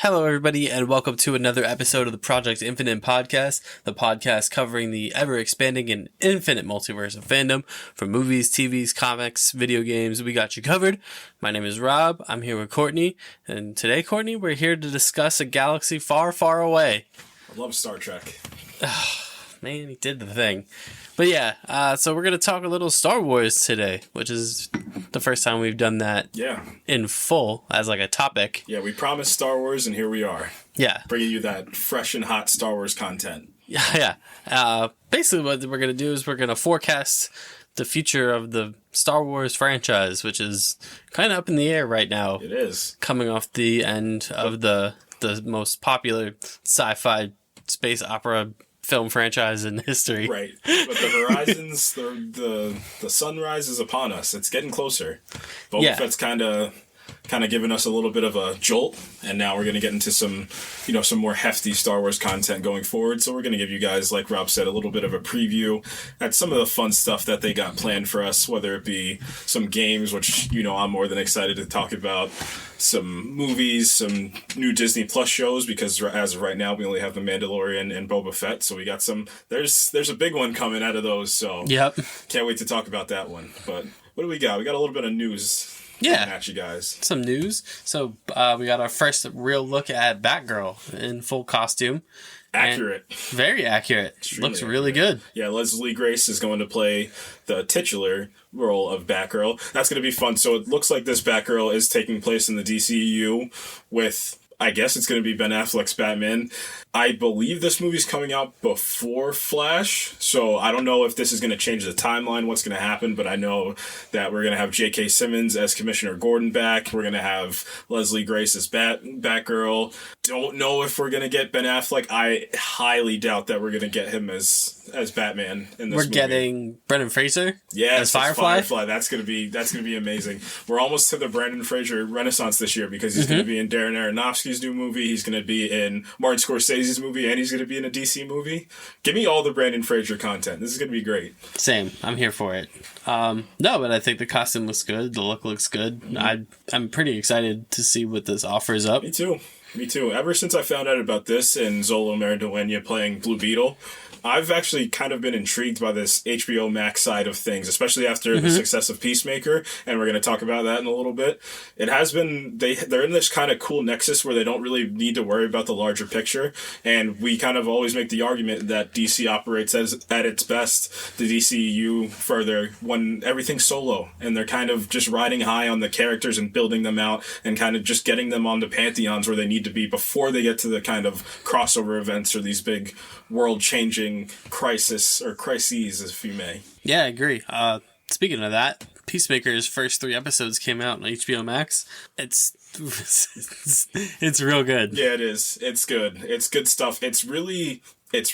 Hello, everybody, and welcome to another episode of the Project Infinite podcast, the podcast covering the ever-expanding and infinite multiverse of fandom, from movies, TVs, comics, video games. We got you covered. My name is Rob. I'm here with Courtney, and today, Courtney, we're here to discuss a galaxy far, far away. I love Star Trek. Man, he did the thing. But yeah, so we're going to talk a little Star Wars today, which is the first time we've done that in full as like a topic. Yeah, we promised Star Wars, and here we are. Yeah. Bringing you that fresh and hot Star Wars content. Yeah. Basically, what we're going to do is we're going to forecast the future of the Star Wars franchise, which is kind of up in the air right now. It is. Coming off the end of the most popular sci-fi space opera film franchise in history. Right. But the horizons, the sunrise is upon us. It's getting closer. Boba Fett's kind of giving us a little bit of a jolt, and now we're going to get into some more hefty Star Wars content going forward. So we're going to give you guys, like Rob said, a little bit of a preview at some of the fun stuff that they got planned for us, whether it be some games, which, I'm more than excited to talk about, some movies, some new Disney Plus shows, because as of right now, we only have The Mandalorian and Boba Fett. So we got there's a big one coming out of those. So can't wait to talk about that one. But what do we got? We got a little bit of news. Yeah, at you guys. Some news. So we got our first real look at Batgirl in full costume. Accurate. Very accurate. Extremely Looks really good. Yeah, Leslie Grace is going to play the titular role of Batgirl. That's going to be fun. So it looks like this Batgirl is taking place in the DCEU with, I guess it's going to be Ben Affleck's Batman. I believe this movie's coming out before Flash, so I don't know if this is going to change the timeline, what's going to happen, but I know that we're going to have J.K. Simmons as Commissioner Gordon back. We're going to have Leslie Grace as Batgirl. Don't know if we're going to get Ben Affleck. I highly doubt that we're going to get him as Batman in this movie. We're getting Brendan Fraser as Firefly. That's going to be amazing. We're almost to the Brendan Fraser renaissance this year, because he's going to be in Darren Aronofsky's new movie. He's going to be in Martin Scorsese's movie, and he's going to be in a DC movie. Give me all the Brendan Fraser content. This is going to be great. Same. I'm here for it. No, but I think the costume looks good. The look looks good. Mm-hmm. I'm pretty excited to see what this offers up. Me too. Ever since I found out about this and Zolo Maridueña playing Blue Beetle, I've actually kind of been intrigued by this HBO Max side of things, especially after the success of Peacemaker, and we're going to talk about that in a little bit. It has been, they're in this kind of cool nexus where they don't really need to worry about the larger picture, and we kind of always make the argument that DC operates at its best, the DCU further, when everything's solo, and they're kind of just riding high on the characters and building them out, and kind of just getting them on the pantheons where they need to be before they get to the kind of crossover events or these big world-changing crises, if you may. Yeah, I agree. Speaking of that, Peacemaker's first 3 episodes came out on HBO Max. It's real good. Yeah, it is. It's good. It's good stuff. It's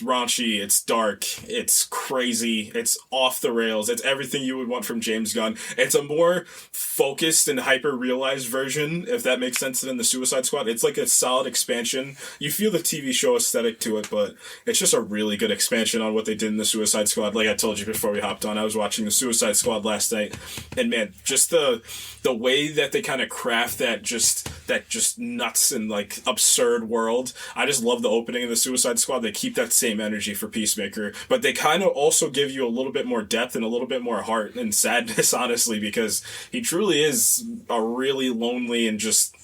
raunchy, it's dark, it's crazy, it's off the rails, it's everything you would want from James Gunn. It's a more focused and hyper-realized version, if that makes sense, than the Suicide Squad. It's like a solid expansion. You feel the TV show aesthetic to it, but it's just a really good expansion on what they did in the Suicide Squad. Like I told you before we hopped on, I was watching the Suicide Squad last night, and man, just the way that they kind of craft that just nuts and like absurd world. I just love the opening of the Suicide Squad. They keep that same energy for Peacemaker, but they kind of also give you a little bit more depth and a little bit more heart and sadness, honestly, because he truly is a really lonely and just,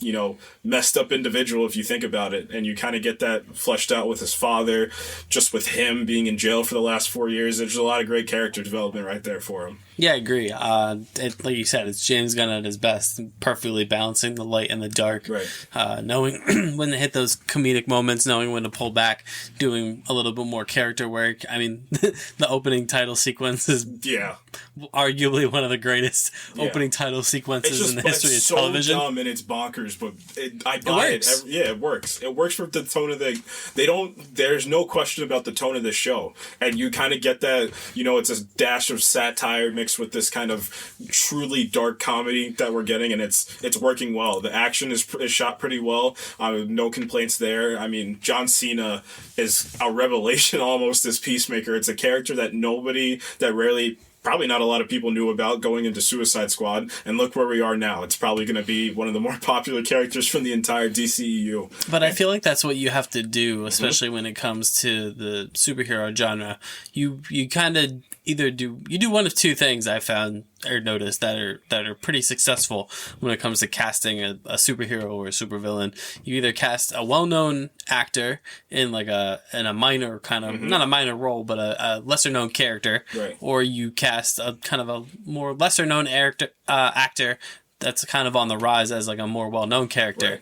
messed up individual if you think about it. And you kind of get that fleshed out with his father, just with him being in jail for the last 4 years. There's a lot of great character development right there for him. Yeah, I agree. Like you said, it's James Gunn at his best, perfectly balancing the light and the dark. Right. Knowing when to hit those comedic moments, knowing when to pull back, doing a little bit more character work. I mean, the opening title sequence is arguably one of the greatest opening title sequences in the history of television. It's so dumb and it's bonkers, but I buy it. It works. It works for the tone of there's no question about the tone of the show. And you kind of get that, it's a dash of satire mixed with this kind of truly dark comedy that we're getting, and it's working well. The action is shot pretty well. No complaints there. I mean, John Cena is a revelation almost as Peacemaker. It's a character that rarely probably not a lot of people knew about going into Suicide Squad, and look where we are now. It's probably going to be one of the more popular characters from the entire DCEU. But I feel like that's what you have to do, especially when it comes to the superhero genre. You kind of either do one of two things I found or noticed that are pretty successful when it comes to casting a superhero or a supervillain. You either cast a well-known actor in a minor kind of not a minor role, but a lesser known character, right, or you cast a kind of a more lesser known actor that's kind of on the rise as like a more well-known character.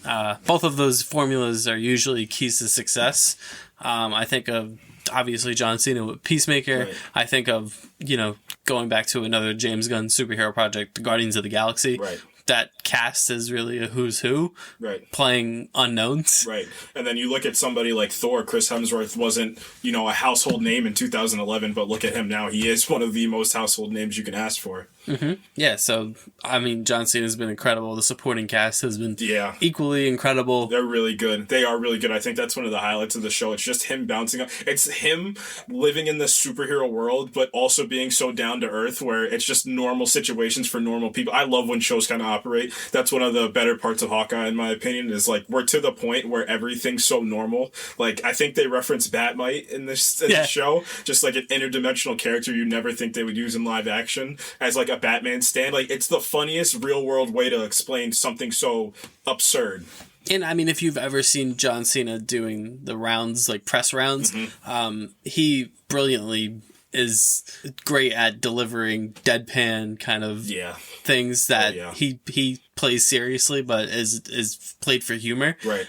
Right. Both of those formulas are usually keys to success. I think of obviously John Cena with Peacemaker. Right. I think of, going back to another James Gunn superhero project, Guardians of the Galaxy. Right. That cast is really a who's who, right, playing unknowns. Right. And then you look at somebody like Thor. Chris Hemsworth wasn't, a household name in 2011, but look at him now. He is one of the most household names you can ask for. Mm-hmm. Yeah, so, John Cena's been incredible. The supporting cast has been equally incredible. They're really good. They are really good. I think that's one of the highlights of the show. It's just him bouncing up. It's him living in this superhero world, but also being so down to earth where it's just normal situations for normal people. I love when shows kind of operate. That's one of the better parts of Hawkeye, in my opinion, is like we're to the point where everything's so normal. Like, I think they reference Batmite in this show, just like an interdimensional character you never think they would use in live action as like a Batman stand. Like, it's the funniest real world way to explain something so absurd. And if you've ever seen John Cena doing the rounds, like press rounds, he brilliantly is great at delivering deadpan kind of things that he plays seriously, but is played for humor. Right.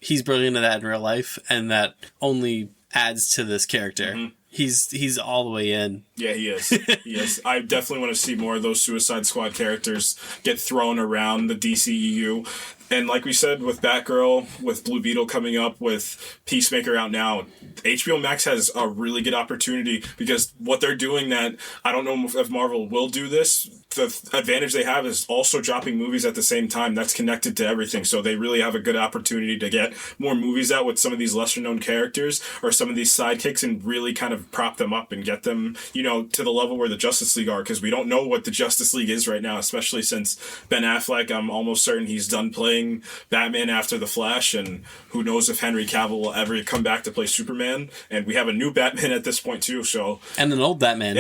He's brilliant at that in real life, and that only adds to this character. Mm-hmm. He's all the way in. Yeah, he is. He is. I definitely want to see more of those Suicide Squad characters get thrown around the DCEU. And like we said, with Batgirl, with Blue Beetle coming up, with Peacemaker out now, HBO Max has a really good opportunity, because what they're doing that, I don't know if Marvel will do this, the advantage they have is also dropping movies at the same time. That's connected to everything. So they really have a good opportunity to get more movies out with some of these lesser known characters or some of these sidekicks and really kind of prop them up and get them, to the level where the Justice League are, because we don't know what the Justice League is right now, especially since Ben Affleck, I'm almost certain he's done playing Batman after The Flash, and who knows if Henry Cavill will ever come back to play Superman. And we have a new Batman at this point too, so... And an old Batman.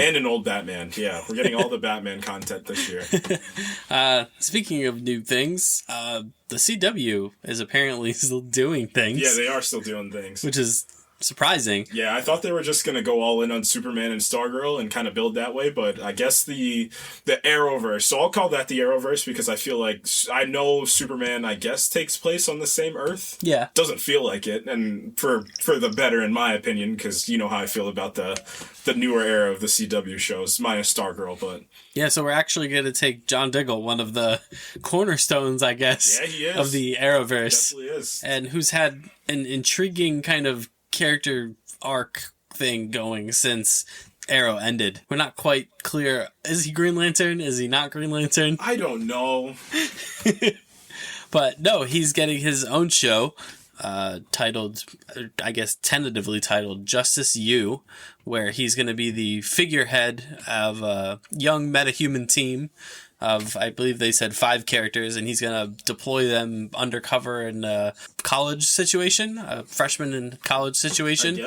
Yeah. We're getting all the Batman content this year. Speaking of new things, the CW is apparently still doing things. Yeah, they are still doing things. Which is surprising. Yeah, I thought they were just going to go all in on Superman and Stargirl and kind of build that way, but I guess the Arrowverse, so I'll call that the Arrowverse because I feel like, I know Superman, I guess, takes place on the same Earth. Yeah. Doesn't feel like it, and for the better, in my opinion, because you know how I feel about the newer era of the CW shows, minus Stargirl, but... Yeah, so we're actually going to take John Diggle, one of the cornerstones, I guess, he is. of the Arrowverse. He definitely is. And who's had an intriguing kind of character arc thing going since Arrow ended. We're not quite clear. Is he Green Lantern? Is he not Green Lantern? I don't know. But no, he's getting his own show, titled, I guess tentatively titled, Justice U, where he's going to be the figurehead of a young metahuman team of, I believe they said 5 characters, and he's going to deploy them undercover in a college situation, a freshman in college situation,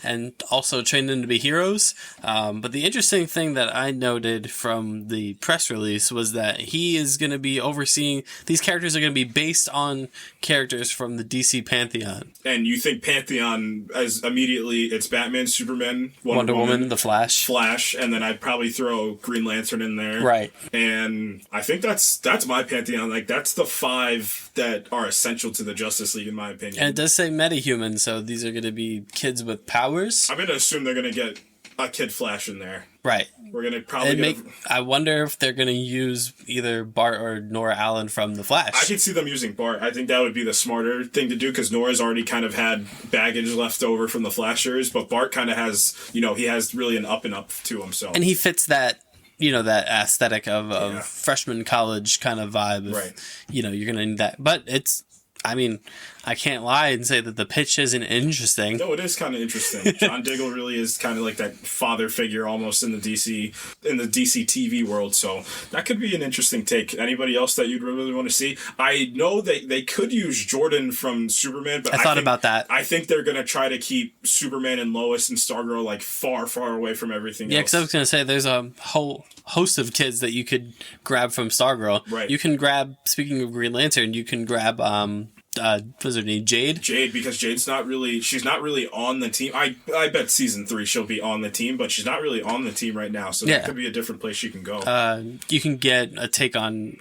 and also train them to be heroes. But the interesting thing that I noted from the press release was that he is going to be overseeing, these characters are going to be based on characters from the DC Pantheon. And you think Pantheon as immediately, it's Batman, Superman, Wonder Woman, The Flash, and then I'd probably throw Green Lantern in there. Right. And I think that's my Pantheon. Like, that's the 5 that are essential to the Justice League, in my opinion. And it does say metahuman, so these are going to be kids with powers. I'm going to assume they're going to get a Kid Flash in there. Right. We're going to probably I wonder if they're going to use either Bart or Nora Allen from The Flash. I could see them using Bart. I think that would be the smarter thing to do, because Nora's already kind of had baggage left over from the Flashers, but Bart kind of has, he has really an up and up to him. So. And he fits that, that aesthetic of freshman college kind of vibe. Right. You're going to need that. But I mean, I can't lie and say that the pitch isn't interesting. No, it is kind of interesting. John Diggle really is kind of like that father figure almost in the DC TV world. So that could be an interesting take. Anybody else that you'd really want to see? I know they could use Jordan from Superman, but I thought about that. I think they're going to try to keep Superman and Lois and Stargirl like far, far away from everything else. Yeah, because I was going to say there's a whole host of kids that you could grab from Stargirl. Right. You can grab, speaking of Green Lantern, you can grab what's her name? Jade, because she's not really on the team. I bet season 3 she'll be on the team, but she's not really on the team right now, so that could be a different place she can go. You can get a take on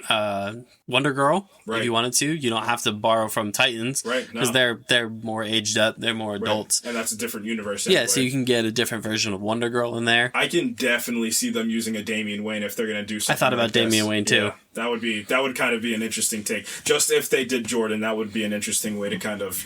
Wonder Girl if you wanted to. You don't have to borrow from Titans, right? Because they're more aged up, they're more adults, and that's a different universe. Anyway. Yeah, so you can get a different version of Wonder Girl in there. I can definitely see them using a Damian Wayne if they're going to do something. I thought about Damian Wayne too. Yeah, that would kind of be an interesting take. Just if they did Jordan, that would be an interesting way to kind of,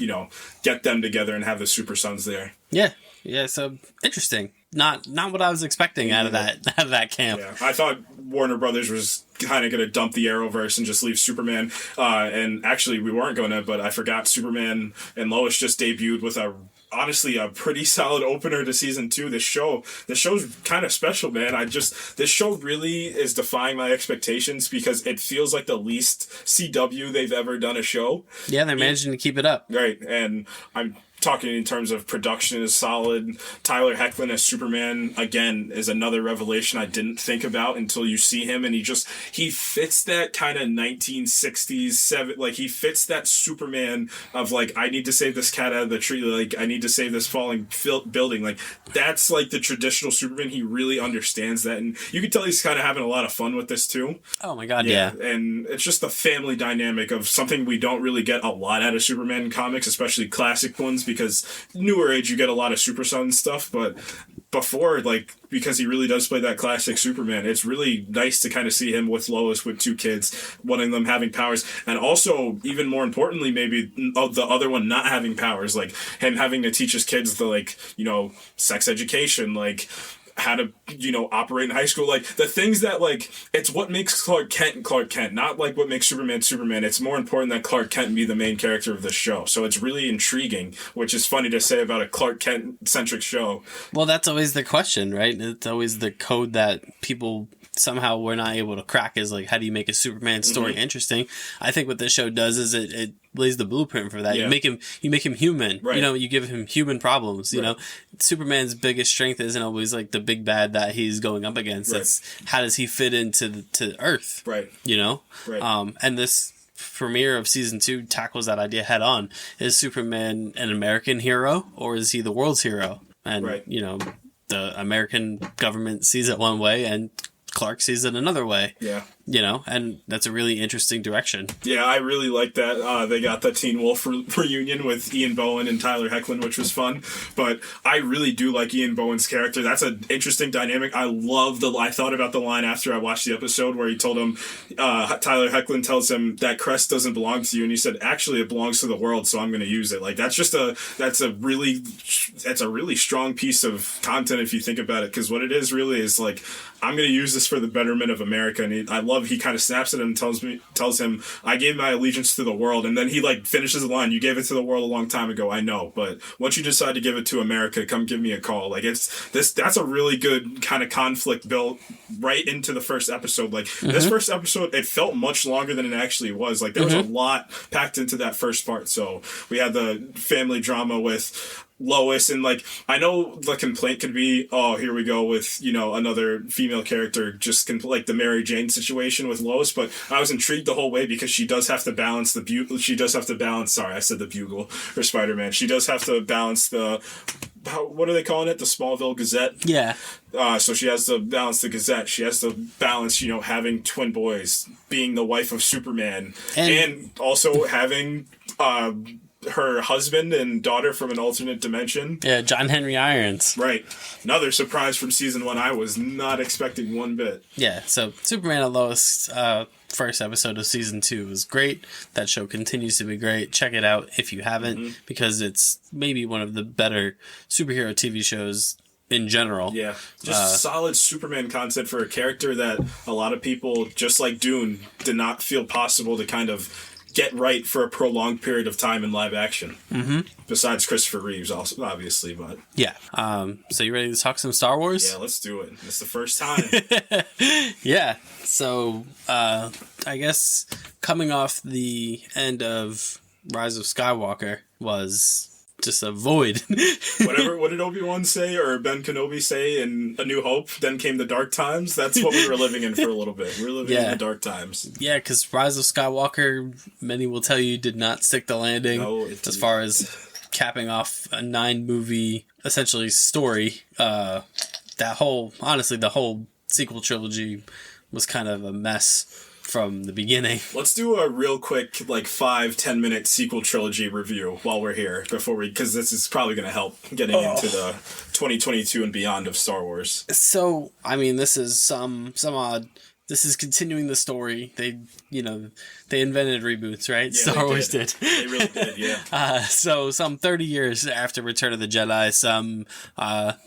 get them together and have the Super Sons there. Yeah, so interesting. Not what I was expecting out of that camp. Yeah, I thought Warner Brothers was kind of going to dump the Arrowverse and just leave Superman. And actually, we weren't going to, but I forgot Superman and Lois just debuted with honestly a pretty solid opener to season 2. This show's kind of special, man. This show really is defying my expectations because it feels like the least CW they've ever done a show. Yeah, they're managing to keep it up. Right, and I'm talking in terms of production is solid. Tyler Hoechlin as Superman, again, is another revelation I didn't think about until you see him, and he fits that kind of 1960s, like, he fits that Superman of, like, I need to save this cat out of the tree, like, I need to save this falling building, like, that's, like, the traditional Superman. He really understands that, and you can tell he's kind of having a lot of fun with this, too. Oh, my God, yeah. And it's just the family dynamic of something we don't really get a lot out of Superman comics, especially classic ones, because newer age you get a lot of Super Son stuff, but before, like, because he really does play that classic Superman, it's really nice to kind of see him with Lois with 2 kids, one of them having powers, and also, even more importantly, maybe the other one not having powers, like him having to teach his kids the, like, sex education, like how to, operate in high school, like the things that, like, it's what makes Clark Kent, not like what makes Superman. It's more important that Clark Kent be the main character of this show. So it's really intriguing, which is funny to say about a Clark Kent centric show. Well, that's always the question, right? It's always the code that people somehow were not able to crack, is like, how do you make a Superman story interesting? I think what this show does is it lays the blueprint for that. Yeah. You make him human. Right. You give him human problems. You know, Superman's biggest strength isn't always like the big bad that he's going up against. Right. It's how does he fit into to Earth? Right. Right. And this premiere of season 2 tackles that idea head on. Is Superman an American hero, or is he the world's hero? And the American government sees it one way, and Clark sees it another way. Yeah. And that's a really interesting direction. Yeah, I really like that. They got the Teen Wolf reunion with Ian Bohen and Tyler Hoechlin, which was fun. But I really do like Ian Bohen's character. That's an interesting dynamic. I thought about the line after I watched the episode where he told him, Tyler Hoechlin tells him that crest doesn't belong to you, and he said, actually, it belongs to the world, so I'm going to use it. Like, that's a really strong piece of content if you think about it, because what it is really is like, I'm going to use this for the betterment of America. And he kind of snaps at him and tells him, I gave my allegiance to the world. And then he like finishes the line, you gave it to the world a long time ago. I know, but once you decide to give it to America, come give me a call. Like that's a really good kind of conflict built right into the first episode. Like this first episode, it felt much longer than it actually was. Like there was a lot packed into that first part. So we had the family drama with Lois, and like I know the complaint could be, oh, here we go with another female character, just like the Mary Jane situation with Lois, but I was intrigued the whole way because she does have to balance the bugle. Sorry, I said the Bugle or Spider-Man. She does have to balance what are they calling it? The Smallville Gazette? Yeah. So she has to balance the Gazette. She has to balance, having twin boys, being the wife of Superman, and also having her husband and daughter from an alternate dimension. Yeah, John Henry Irons. Right. Another surprise from season 1 I was not expecting one bit. Yeah, so Superman and Lois, first episode of season 2 was great. That show continues to be great. Check it out if you haven't, because it's maybe one of the better superhero TV shows in general. Yeah. Just solid Superman content for a character that a lot of people, just like Dune, did not feel possible to kind of get right for a prolonged period of time in live action. Mm-hmm. Besides Christopher Reeves, also obviously, but yeah. So you ready to talk some Star Wars? Yeah, let's do it. It's the first time. Yeah. So I guess coming off the end of Rise of Skywalker was just a void. What did Obi-Wan say or Ben Kenobi say in A New Hope? Then came the dark times. That's what we were living in for a little bit. We were living in the dark times. Yeah, because Rise of Skywalker, many will tell you, did not stick the landing as far as capping off a 9-movie, essentially, story. The whole sequel trilogy was kind of a mess from the beginning. Let's do a real quick, 5-10 minute sequel trilogy review while we're here, because this is probably going to help getting into the 2022 and beyond of Star Wars. So, I mean, this is some odd. This is continuing the story. They invented reboots, right? Yeah, Star Wars did. They really did, yeah. So some 30 years after Return of the Jedi,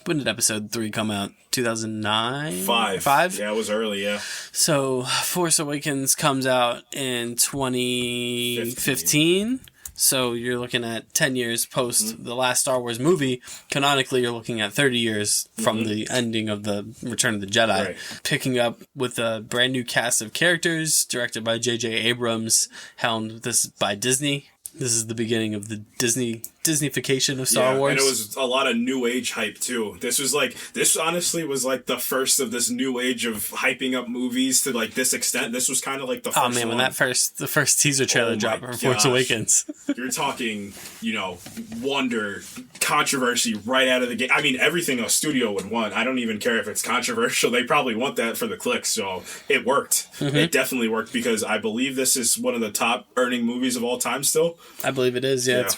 when did Episode 3 come out? 2009? 5? Yeah, it was early, yeah. So Force Awakens comes out in 2015. So you're looking at 10 years post the last Star Wars movie. Canonically, you're looking at 30 years from the ending of the Return of the Jedi. Right. Picking up with a brand new cast of characters, directed by J.J. Abrams, helmed this by Disney. This is the beginning of the Disneyfication of Star Wars. And it was a lot of new age hype too. This honestly was the first of this new age of hyping up movies to this extent. This was kind of the first one. When the first teaser trailer dropped for Force Awakens. You're talking, wonder, controversy right out of the gate. I mean, everything a studio would want. I don't even care if it's controversial. They probably want that for the clicks, so it worked. Mm-hmm. It definitely worked because I believe this is one of the top earning movies of all time still. I believe it is, yeah.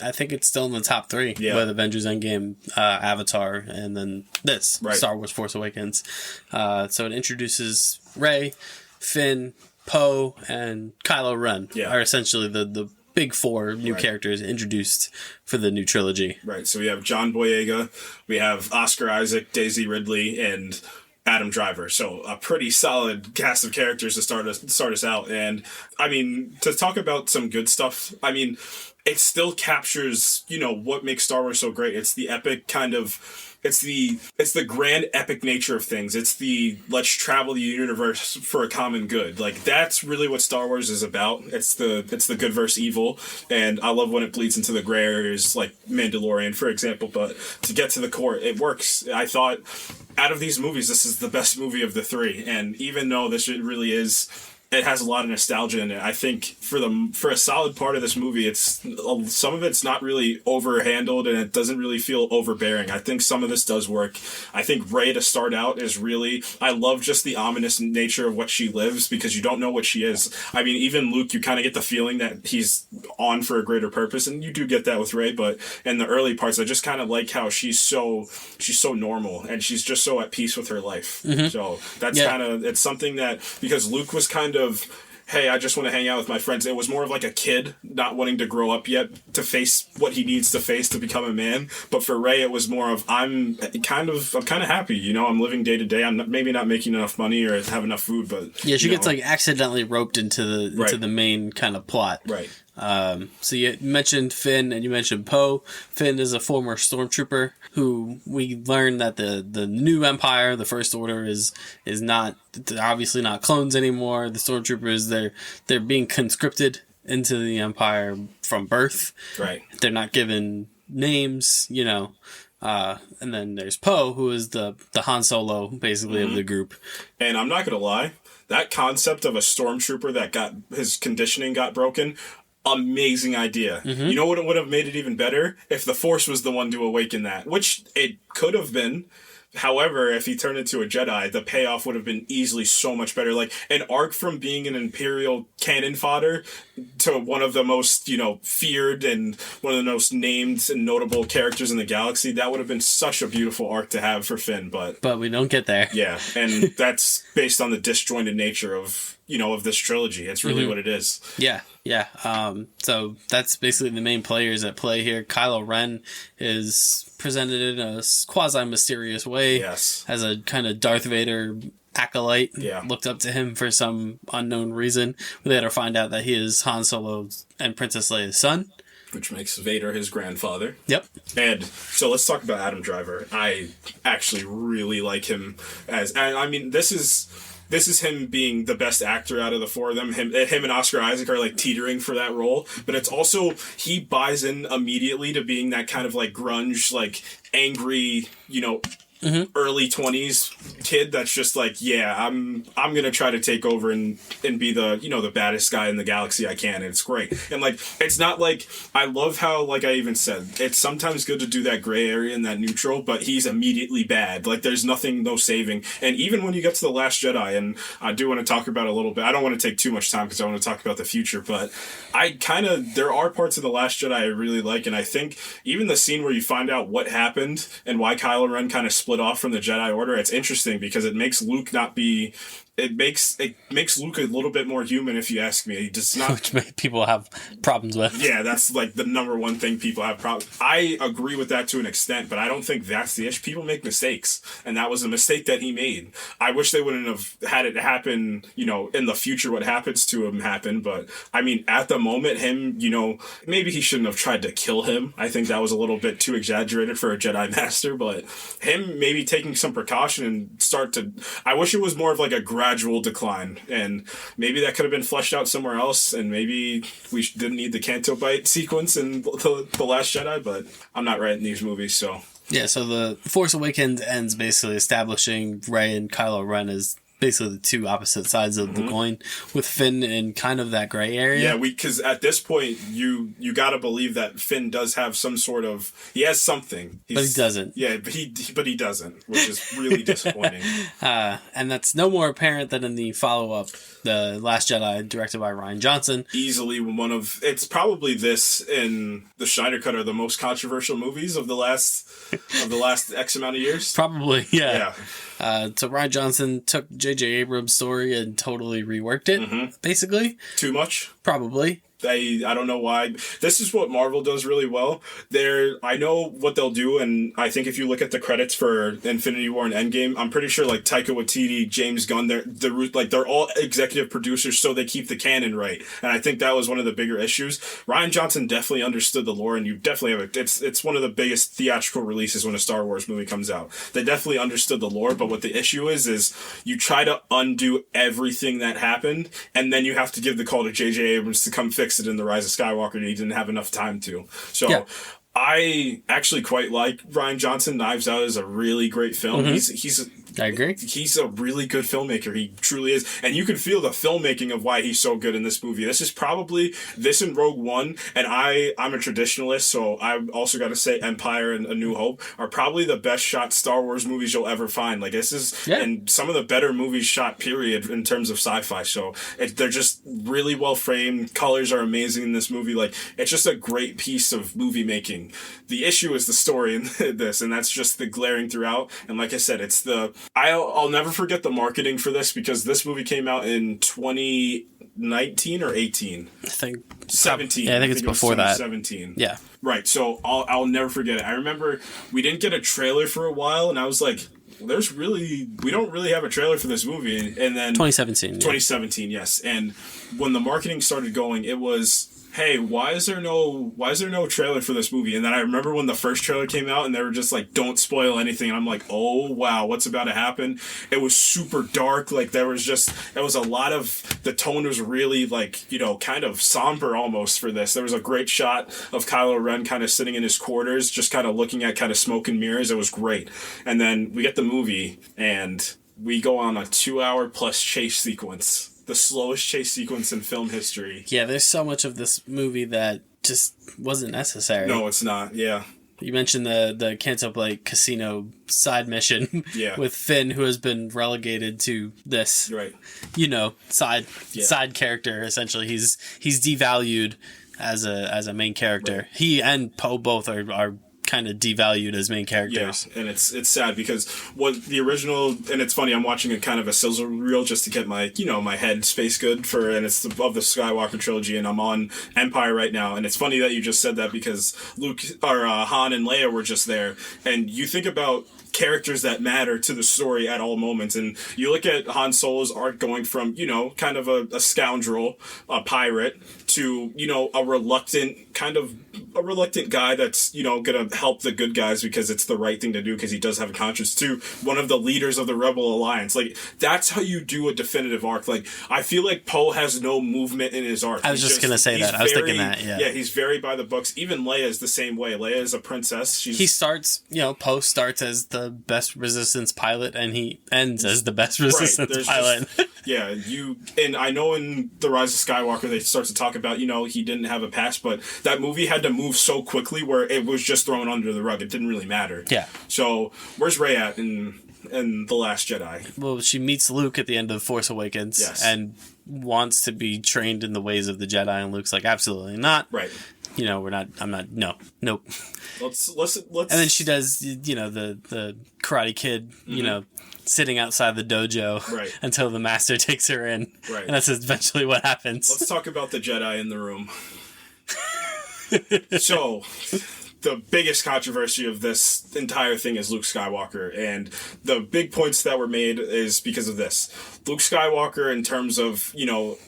I think it's still in the top 3 with Avengers Endgame, Avatar, and then this, Star Wars Force Awakens. So it introduces Rey, Finn, Poe, and Kylo Ren are essentially the big 4 new characters introduced for the new trilogy. Right, so we have John Boyega, we have Oscar Isaac, Daisy Ridley, and Adam Driver. So a pretty solid cast of characters to start us out. And I mean, to talk about some good stuff, I mean, it still captures, what makes Star Wars so great. It's the epic it's the grand epic nature of things. It's the let's travel the universe for a common good. That's really what Star Wars is about. It's the good versus evil. And I love when it bleeds into the gray areas like Mandalorian, for example. But to get to the core, it works. I thought out of these movies, this is the best movie of the 3. And even though this really is, it has a lot of nostalgia in it. I think for a solid part of this movie, some of it's not really overhandled and it doesn't really feel overbearing. I think some of this does work. I think Rey to start out is I love just the ominous nature of what she lives because you don't know what she is. I mean, even Luke, you kind of get the feeling that he's on for a greater purpose, and you do get that with Rey. But in the early parts, I just kind of like how she's so normal and she's just so at peace with her life. Mm-hmm. So that's it's something that, because Luke was kind of, hey, I just want to hang out with my friends. It was more of a kid not wanting to grow up yet to face what he needs to face to become a man. But for Rey, it was more of I'm kind of happy. I'm living day to day. I'm maybe not making enough money or have enough food, but she gets accidentally roped into the main kind of plot. Right. So you mentioned Finn and you mentioned Poe. Finn is a former stormtrooper who we learned that the new Empire, the First Order, is not, they're obviously not clones anymore. The stormtroopers, they're being conscripted into the Empire from birth. Right. They're not given names, and then there's Poe, who is the Han Solo, basically, of the group. And I'm not gonna lie, that concept of a stormtrooper that got his conditioning got broken, amazing idea. Mm-hmm. You know what would have made it even better? If the Force was the one to awaken that, which it could have been. However, if he turned into a Jedi, the payoff would have been easily so much better. An arc from being an Imperial cannon fodder to one of the most, feared and one of the most named and notable characters in the galaxy, that would have been such a beautiful arc to have for Finn. But we don't get there. Yeah, and that's based on the disjointed nature of this trilogy. It's really what it is. Yeah. So that's basically the main players at play here. Kylo Ren is presented in a quasi-mysterious way. Yes. As a kind of Darth Vader Acolyte Yeah. looked up to him for some unknown reason. We later find out that he is Han Solo's and Princess Leia's son. Which makes Vader his grandfather. Yep. And so let's talk about Adam Driver. I actually really like him as... I mean, this is him being the best actor out of the four of them. Him and Oscar Isaac are like teetering for that role. But it's also... He buys in immediately to being that kind of like grunge, like angry, you know... early 20s kid that's just like, yeah, I'm gonna try to take over and be the, you know, the baddest guy in the galaxy I can, and it's great. And like, it's not like, I love how, like I even said, it's sometimes good to do that gray area and that neutral, but he's immediately bad. Like, there's nothing, no saving. And even when you get to The Last Jedi, and I do want to talk about it a little bit, I don't want to take too much time because I want to talk about the future, but there are parts of The Last Jedi I really like, and I think even the scene where you find out what happened and why Kylo Ren kind of split off from the Jedi Order, it's interesting because it makes Luke it makes Luke a little bit more human, if you ask me. He does not... Which people have problems with. Yeah, that's like the number one thing people have problems... I agree with that to an extent, but I don't think that's the issue. People make mistakes, and that was a mistake that he made. I wish they wouldn't have had it happen, you know, in the future, what happens to him happen, but I mean, at the moment, him, you know, maybe he shouldn't have tried to kill him. I think that was a little bit too exaggerated for a Jedi Master, but him maybe taking some precaution and I wish it was more of like a gradual decline, and maybe that could have been fleshed out somewhere else, and maybe we didn't need the Canto Bite sequence in the Last Jedi, but I'm not writing these movies, so... Yeah, so the Force Awakens ends basically establishing Rey and Kylo Ren as basically the two opposite sides of the coin, with Finn in kind of that gray area. Yeah, because at this point, you got to believe that Finn does have some sort of... He has something. But he doesn't. Yeah, but he doesn't, which is really disappointing. And that's no more apparent than in the follow-up, The Last Jedi, directed by Rian Johnson. Easily one of... It's probably this and the Schneider Cut are the most controversial movies of the last X amount of years. Probably, yeah. So Rian Johnson took J.J. Abrams' story and totally reworked it, basically. Too much? Probably. I don't know why. This is what Marvel does really well. I know what they'll do, and I think if you look at the credits for Infinity War and Endgame, I'm pretty sure like Taika Waititi, James Gunn, they're all executive producers, so they keep the canon right. And I think that was one of the bigger issues. Rian Johnson definitely understood the lore, and you definitely have it. It's one of the biggest theatrical releases when a Star Wars movie comes out. They definitely understood the lore, but what the issue is you try to undo everything that happened, and then you have to give the call to J.J. Abrams to come fix it in The Rise of Skywalker, and he didn't have enough time to. So yeah. I actually quite like Rian Johnson. Knives Out is a really great film. I agree. He's a really good filmmaker. He truly is. And you can feel the filmmaking of why he's so good in this movie. This is probably, this and Rogue One, and I'm a traditionalist, so I've also got to say Empire and A New Hope are probably the best shot Star Wars movies you'll ever find. Like, this is, and some of the better movies shot, period, in terms of sci-fi. So they're just really well framed. Colors are amazing in this movie. Like, it's just a great piece of movie making. The issue is the story in this, and that's just the glaring throughout. And like I said, I'll never forget the marketing for this, because this movie came out in 2019 or 18. I think 17. Yeah, I think it's before that. 17. Yeah. Right. So I'll never forget it. I remember we didn't get a trailer for a while, and I was like, we don't really have a trailer for this movie. And then 2017, yes. And when the marketing started going, it was, hey, why is there no trailer for this movie? And then I remember when the first trailer came out and they were just like, don't spoil anything. And I'm like, oh, wow, what's about to happen? It was super dark. Like, there was a lot of, the tone was really like, you know, kind of somber almost for this. There was a great shot of Kylo Ren kind of sitting in his quarters, just kind of looking at kind of smoke and mirrors. It was great. And then we get the movie and we go on a 2-hour plus chase sequence. The slowest chase sequence in film history. Yeah, there's so much of this movie that just wasn't necessary. No, it's not, yeah. You mentioned the Canto Bite casino side mission with Finn, who has been relegated to this, you know, side character, essentially. He's devalued as a main character. Right. He and Poe both are kind of devalued as main characters. Yeah, and it's sad because what the original, and it's funny, I'm watching a kind of a sizzle reel just to get my, you know, my head space good for, and it's of the Skywalker trilogy, and I'm on Empire right now, and it's funny that you just said that because Han and Leia were just there, and you think about characters that matter to the story at all moments. And you look at Han Solo's arc going from, kind of a scoundrel, a pirate, to, a reluctant guy that's, gonna help the good guys because it's the right thing to do because he does have a conscience, to one of the leaders of the Rebel Alliance. Like, that's how you do a definitive arc. Like, I feel like Poe has no movement in his arc. I was just gonna say that. I was thinking that, yeah. Yeah, he's very by the books. Even Leia is the same way. Leia is a princess. He starts, Poe starts as the best resistance pilot, and he ends as the best resistance pilot. And I know in The Rise of Skywalker they start to talk about, he didn't have a past, but that movie had to move so quickly where it was just thrown under the rug. It didn't really matter. Yeah. So where's Rey at in The Last Jedi? Well, she meets Luke at the end of Force Awakens, and wants to be trained in the ways of the Jedi, and Luke's like, absolutely not. Right. Nope. Let's. And then she does, the Karate Kid, sitting outside the dojo until the master takes her in. Right. And that's eventually what happens. Let's talk about the Jedi in the room. So, the biggest controversy of this entire thing is Luke Skywalker, and the big points that were made is because of this. Luke Skywalker, in terms of,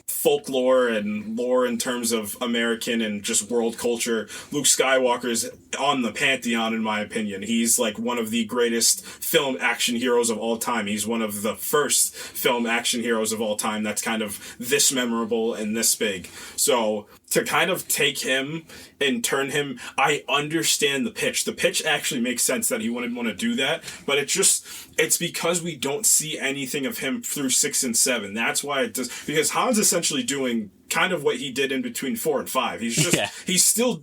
folklore and lore in terms of American and just world culture, Luke Skywalker's on the pantheon, in my opinion. He's like one of the greatest film action heroes of all time. He's one of the first film action heroes of all time that's kind of this memorable and this big. So to kind of take him and turn him, I understand the pitch. The pitch actually makes sense that he wouldn't want to do that, but it's because we don't see anything of him through 6 and 7. That's why it does, because Han's essentially doing kind of what he did in between 4 and 5. He's just he's still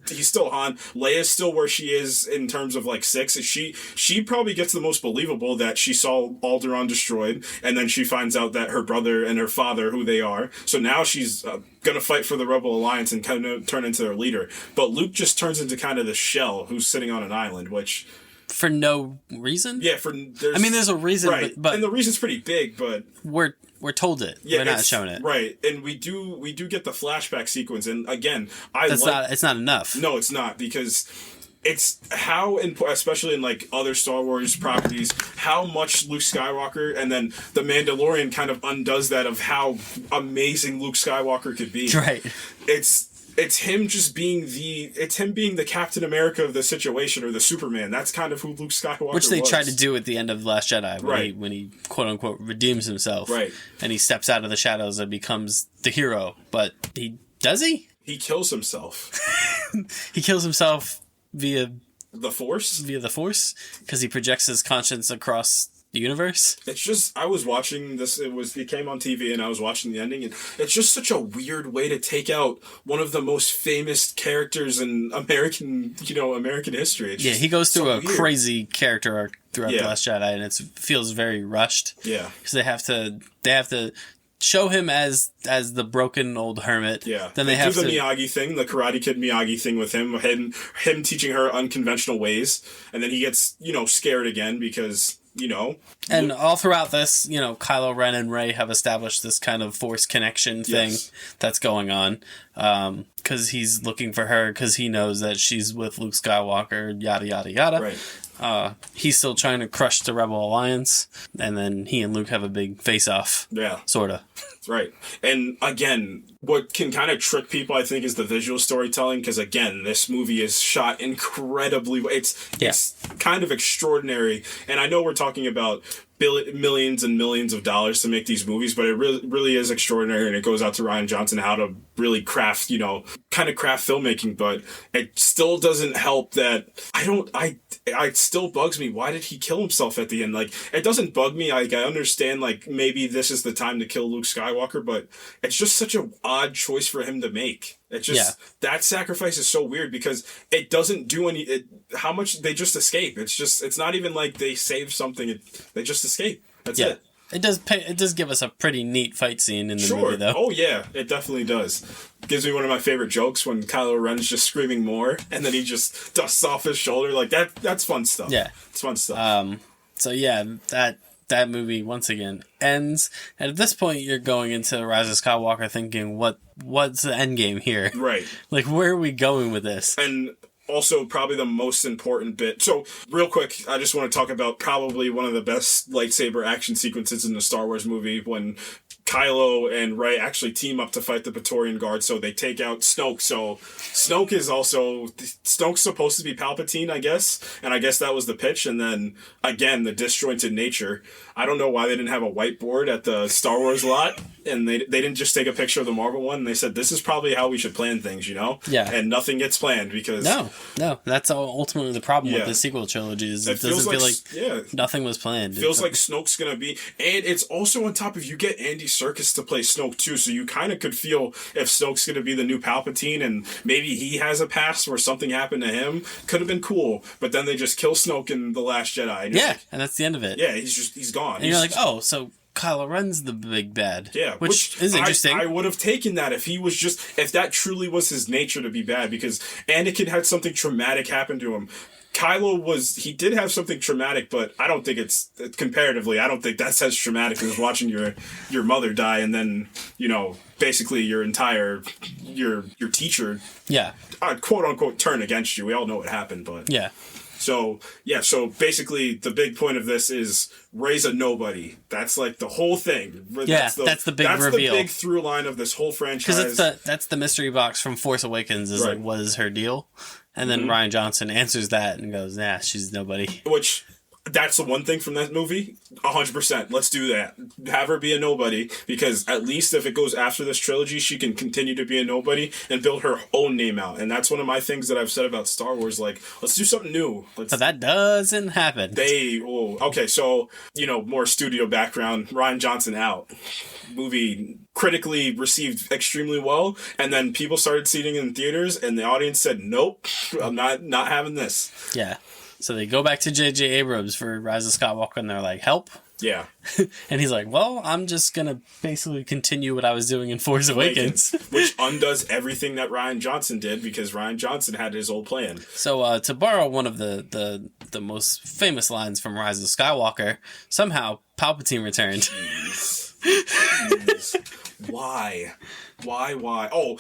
Han. Leia's still where she is in terms of like 6. She probably gets the most believable that she saw Alderaan destroyed, and then she finds out that her brother and her father, who they are. So now she's gonna fight for the Rebel Alliance and kind of turn into their leader. But Luke just turns into kind of the shell who's sitting on an island, which. For no reason? Yeah, there's a reason, right. but and the reason's pretty big, but we're told it. Yeah, we're not shown it. Right, and we do get the flashback sequence, and again, it's not enough. No, it's not, because it's how, especially in like other Star Wars properties, how much Luke Skywalker, and then the Mandalorian kind of undoes that of how amazing Luke Skywalker could be. Right. It's him just being the Captain America of the situation, or the Superman. That's kind of who Luke Skywalker was. Which they tried to do at the end of The Last Jedi, when he quote unquote redeems himself. Right. And he steps out of the shadows and becomes the hero. But does he? He kills himself. He kills himself via the Force? Via the Force? Because he projects his conscience across the universe? It's just, I was watching this, it came on TV and I was watching the ending, and it's just such a weird way to take out one of the most famous characters in American history. He goes through a crazy character arc throughout The Last Jedi, and it feels very rushed. Yeah. Because they have to show him as the broken old hermit. Yeah. Then they have do the Miyagi thing, the Karate Kid Miyagi thing with him teaching her unconventional ways, and then he gets, scared again because... And all throughout this, Kylo Ren and Rey have established this kind of Force connection thing that's going on. Because he's looking for her, because he knows that she's with Luke Skywalker, yada, yada, yada. Right. He's still trying to crush the Rebel Alliance, and then he and Luke have a big face-off. Yeah. Sorta. Right. And again, what can kind of trick people, I think, is the visual storytelling, because again, this movie is shot incredibly well. It's kind of extraordinary, and I know we're talking about millions and millions of dollars to make these movies, but it really is extraordinary, and it goes out to Rian Johnson how to really craft filmmaking, but it still doesn't help that it still bugs me. Why did he kill himself at the end? Like, it doesn't bug me. I understand, like, maybe this is the time to kill Luke Skywalker, but it's just such an odd choice for him to make. It's just, that sacrifice is so weird because it doesn't do how much they just escape. It's not even like they save something. They just escape. That's it. It does give us a pretty neat fight scene in the movie, though. Oh, yeah. It definitely does. Gives me one of my favorite jokes when Kylo Ren's just screaming more, and then he just dusts off his shoulder. Like, that's fun stuff. Yeah. It's fun stuff. So, yeah, that movie, once again, ends. And at this point, you're going into Rise of Skywalker thinking, what's the end game here? Right. Like, where are we going with this? And also probably the most important bit. So, real quick, I just want to talk about probably one of the best lightsaber action sequences in the Star Wars movie when Kylo and Rey actually team up to fight the Praetorian Guard, so they take out Snoke. So Snoke's supposed to be Palpatine, I guess, and I guess that was the pitch. And then again, the disjointed nature. I don't know why they didn't have a whiteboard at the Star Wars lot, and they didn't just take a picture of the Marvel one. And they said this is probably how we should plan things, you know? Yeah. And nothing gets planned because no, that's ultimately the problem with the sequel trilogy. Is it doesn't feel like nothing was planned. It feels like Snoke's gonna be, and it's also on top of you get Andy Serkis to play Snoke too, so you kind of could feel if Snoke's gonna be the new Palpatine, and maybe he has a past where something happened to him. Could have been cool, but then they just kill Snoke in The Last Jedi. And and that's the end of it. Yeah, he's gone. And you're like, oh, so Kylo Ren's the big bad. Yeah, which is interesting. I would have taken that if that truly was his nature to be bad, because Anakin had something traumatic happen to him. Kylo he did have something traumatic, but I don't think comparatively, I don't think that's as traumatic as watching your mother die and then, basically your teacher, quote unquote, turn against you. We all know what happened, but yeah. So basically the big point of this is Rey's a nobody. That's like the whole thing. Yeah, that's the big reveal. That's the big through line of this whole franchise. Because that's the mystery box from Force Awakens is like, what is her deal? And then Rian Johnson answers that and goes, nah, she's nobody. Which, that's the one thing from that movie. 100%. Let's do that. Have her be a nobody, because at least if it goes after this trilogy, she can continue to be a nobody and build her own name out. And that's one of my things that I've said about Star Wars. Like, let's do something new. But that doesn't happen. Okay, so, more studio background. Rian Johnson out. Movie critically received extremely well, and then people started seeing it in theaters, and the audience said, nope, I'm not having this. Yeah. So they go back to J.J. Abrams for Rise of Skywalker, and they're like, help? Yeah. And he's like, well, I'm just going to basically continue what I was doing in Force Awakens. Which undoes everything that Rian Johnson did, because Rian Johnson had his old plan. So, to borrow one of the most famous lines from Rise of Skywalker, somehow Palpatine returned. Jeez. Why? Oh,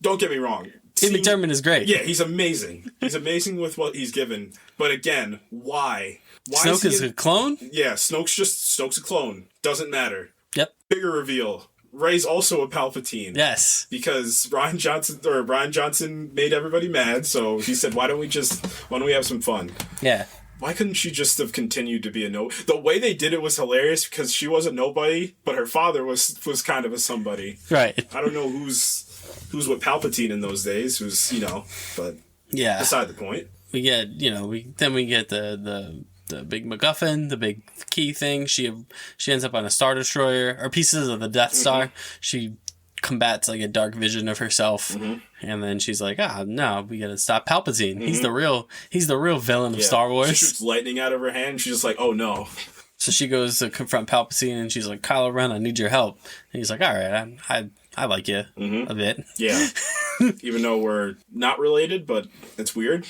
don't get me wrong. Tim McDermott is great. Yeah, he's amazing. He's amazing with what he's given. But again, why? Snoke is a clone? Yeah, Snoke's a clone. Doesn't matter. Yep. Bigger reveal. Rey's also a Palpatine. Yes. Because Rian Johnson made everybody mad, so he said, why don't we have some fun? Yeah. Why couldn't she just have continued to be a nobody? The way they did it was hilarious, because she was a nobody, but her father was kind of a somebody. Right. I don't know who's with Palpatine in those days, but yeah. Beside the point. We get, we get the big MacGuffin, the big key thing. She ends up on a Star Destroyer, or pieces of the Death Star. Mm-hmm. She combats like a dark vision of herself, and then she's like, no, we gotta stop Palpatine. Mm-hmm. He's the real villain of Star Wars. She shoots lightning out of her hand, and she's just like, oh no. So she goes to confront Palpatine, and she's like, Kylo Ren, I need your help. And he's like, all right, I like you a bit. Yeah. Even though we're not related, but it's weird.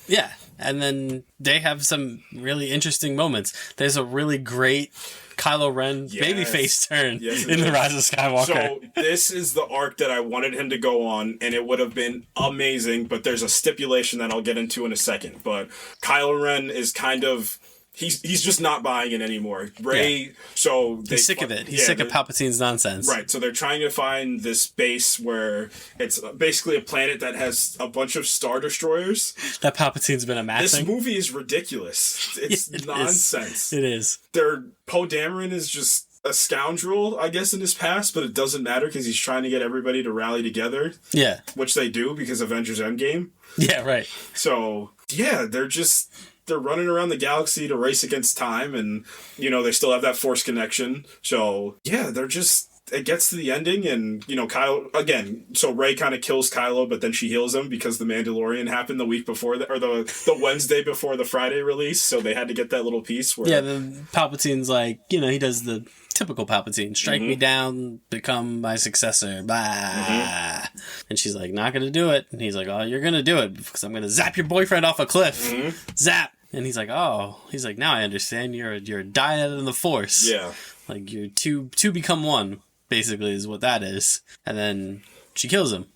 Yeah. And then they have some really interesting moments. There's a really great Kylo Ren babyface turn in The Rise of Skywalker. So this is the arc that I wanted him to go on, and it would have been amazing, but there's a stipulation that I'll get into in a second. But Kylo Ren is kind of... He's just not buying it anymore. Rey, so... He's sick of it. He's sick of Palpatine's nonsense. Right, so they're trying to find this base where it's basically a planet that has a bunch of Star Destroyers. That Palpatine's been amassing. This movie is ridiculous. It's nonsense. It is. Poe Dameron is just a scoundrel, I guess, in his past, but it doesn't matter because he's trying to get everybody to rally together. Yeah. Which they do because Avengers Endgame. Yeah, right. So, yeah, they're running around the galaxy to race against time, and, they still have that Force connection. So, yeah, it gets to the ending, and, Kylo, again, so Rey kind of kills Kylo, but then she heals him because the Mandalorian happened the week before, or the Wednesday before the Friday release, so they had to get that little piece where... Yeah, the Palpatine's like, he does the typical Palpatine, strike me down, become my successor, blah. And she's like, not gonna do it. And he's like, oh, you're gonna do it, because I'm gonna zap your boyfriend off a cliff. Zap! And he's like, now I understand. You're a dyad in the Force. Yeah. Like, you're two become one, basically, is what that is. And then she kills him.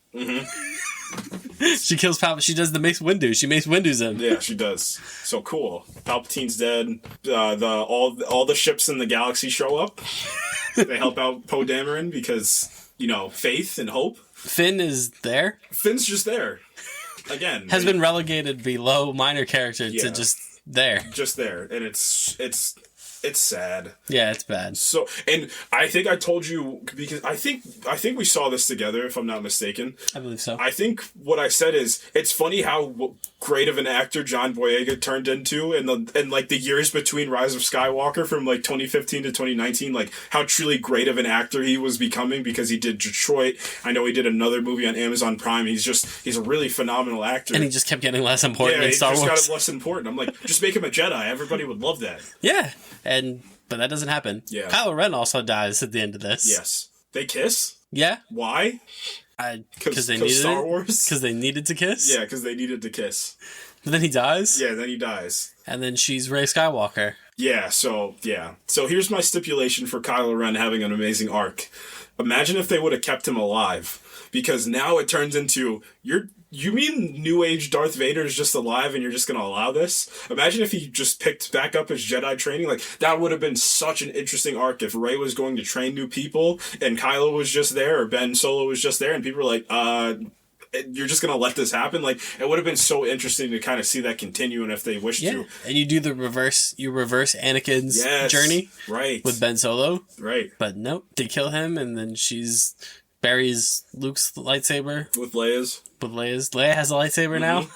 She kills Palpatine. She does the Mace Windu. She Mace Windu's him. Yeah, she does. So cool. Palpatine's dead. All the ships in the galaxy show up. They help out Poe Dameron because, faith and hope. Finn is there. Finn's just there. Again. Has been relegated below minor character to just there. Just there. And it's sad. Yeah, it's bad. So, and I think I told you, because I think we saw this together, if I'm not mistaken. I believe so. I think what I said is, it's funny how great of an actor John Boyega turned into in the years between Rise of Skywalker from 2015 to 2019, how truly great of an actor he was becoming, because he did Detroit. I know he did another movie on Amazon Prime. He's a really phenomenal actor. And he just kept getting less important in Star Wars. Yeah, he just got less important. I'm like, just make him a Jedi. Everybody would love that. Yeah. But that doesn't happen. Yeah. Kylo Ren also dies at the end of this. Yes. They kiss? Yeah. Why? Because they needed Star Wars? Because they needed to kiss? Yeah, because they needed to kiss. But then he dies? Yeah, then he dies. And then she's Rey Skywalker. Yeah, so here's my stipulation for Kylo Ren having an amazing arc. Imagine if they would have kept him alive. Because now it turns into, you mean New Age Darth Vader is just alive and you're just going to allow this? Imagine if he just picked back up his Jedi training. That would have been such an interesting arc if Rey was going to train new people and Kylo was just there, or Ben Solo was just there, and people were like, you're just going to let this happen? It would have been so interesting to kind of see that continue, and if they wished to. And you do you reverse Anakin's journey. Right. With Ben Solo. Right. But nope, they kill him, and then she's buries Luke's lightsaber. With Leia's. Leia has a lightsaber now.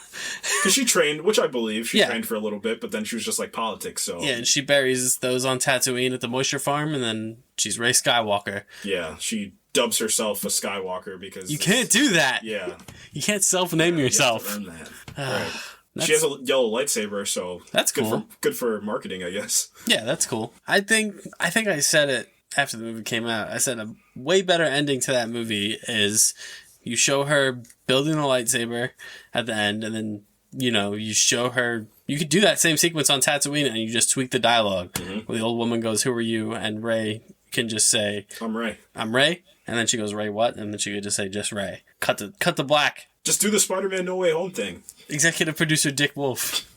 Because she trained, which I believe, trained for a little bit, but then she was just politics, so. Yeah, and she buries those on Tatooine at the moisture farm, and then she's Rey Skywalker. Yeah, she dubs herself a Skywalker because... You can't do that! Yeah. You can't self-name yourself. You have to earn that. Right. She has a yellow lightsaber, so... That's cool. Good for marketing, I guess. Yeah, that's cool. I think I said it after the movie came out. I said a way better ending to that movie is you show her building a lightsaber at the end, and then, you show her... You could do that same sequence on Tatooine, and you just tweak the dialogue. Where the old woman goes, "Who are you?" And Rey can just say... I'm Rey. I'm Rey. And then she goes, "Rey what?" And then she could just say, "Just Rey." Cut the black. Just do the Spider-Man No Way Home thing. Executive producer Dick Wolf.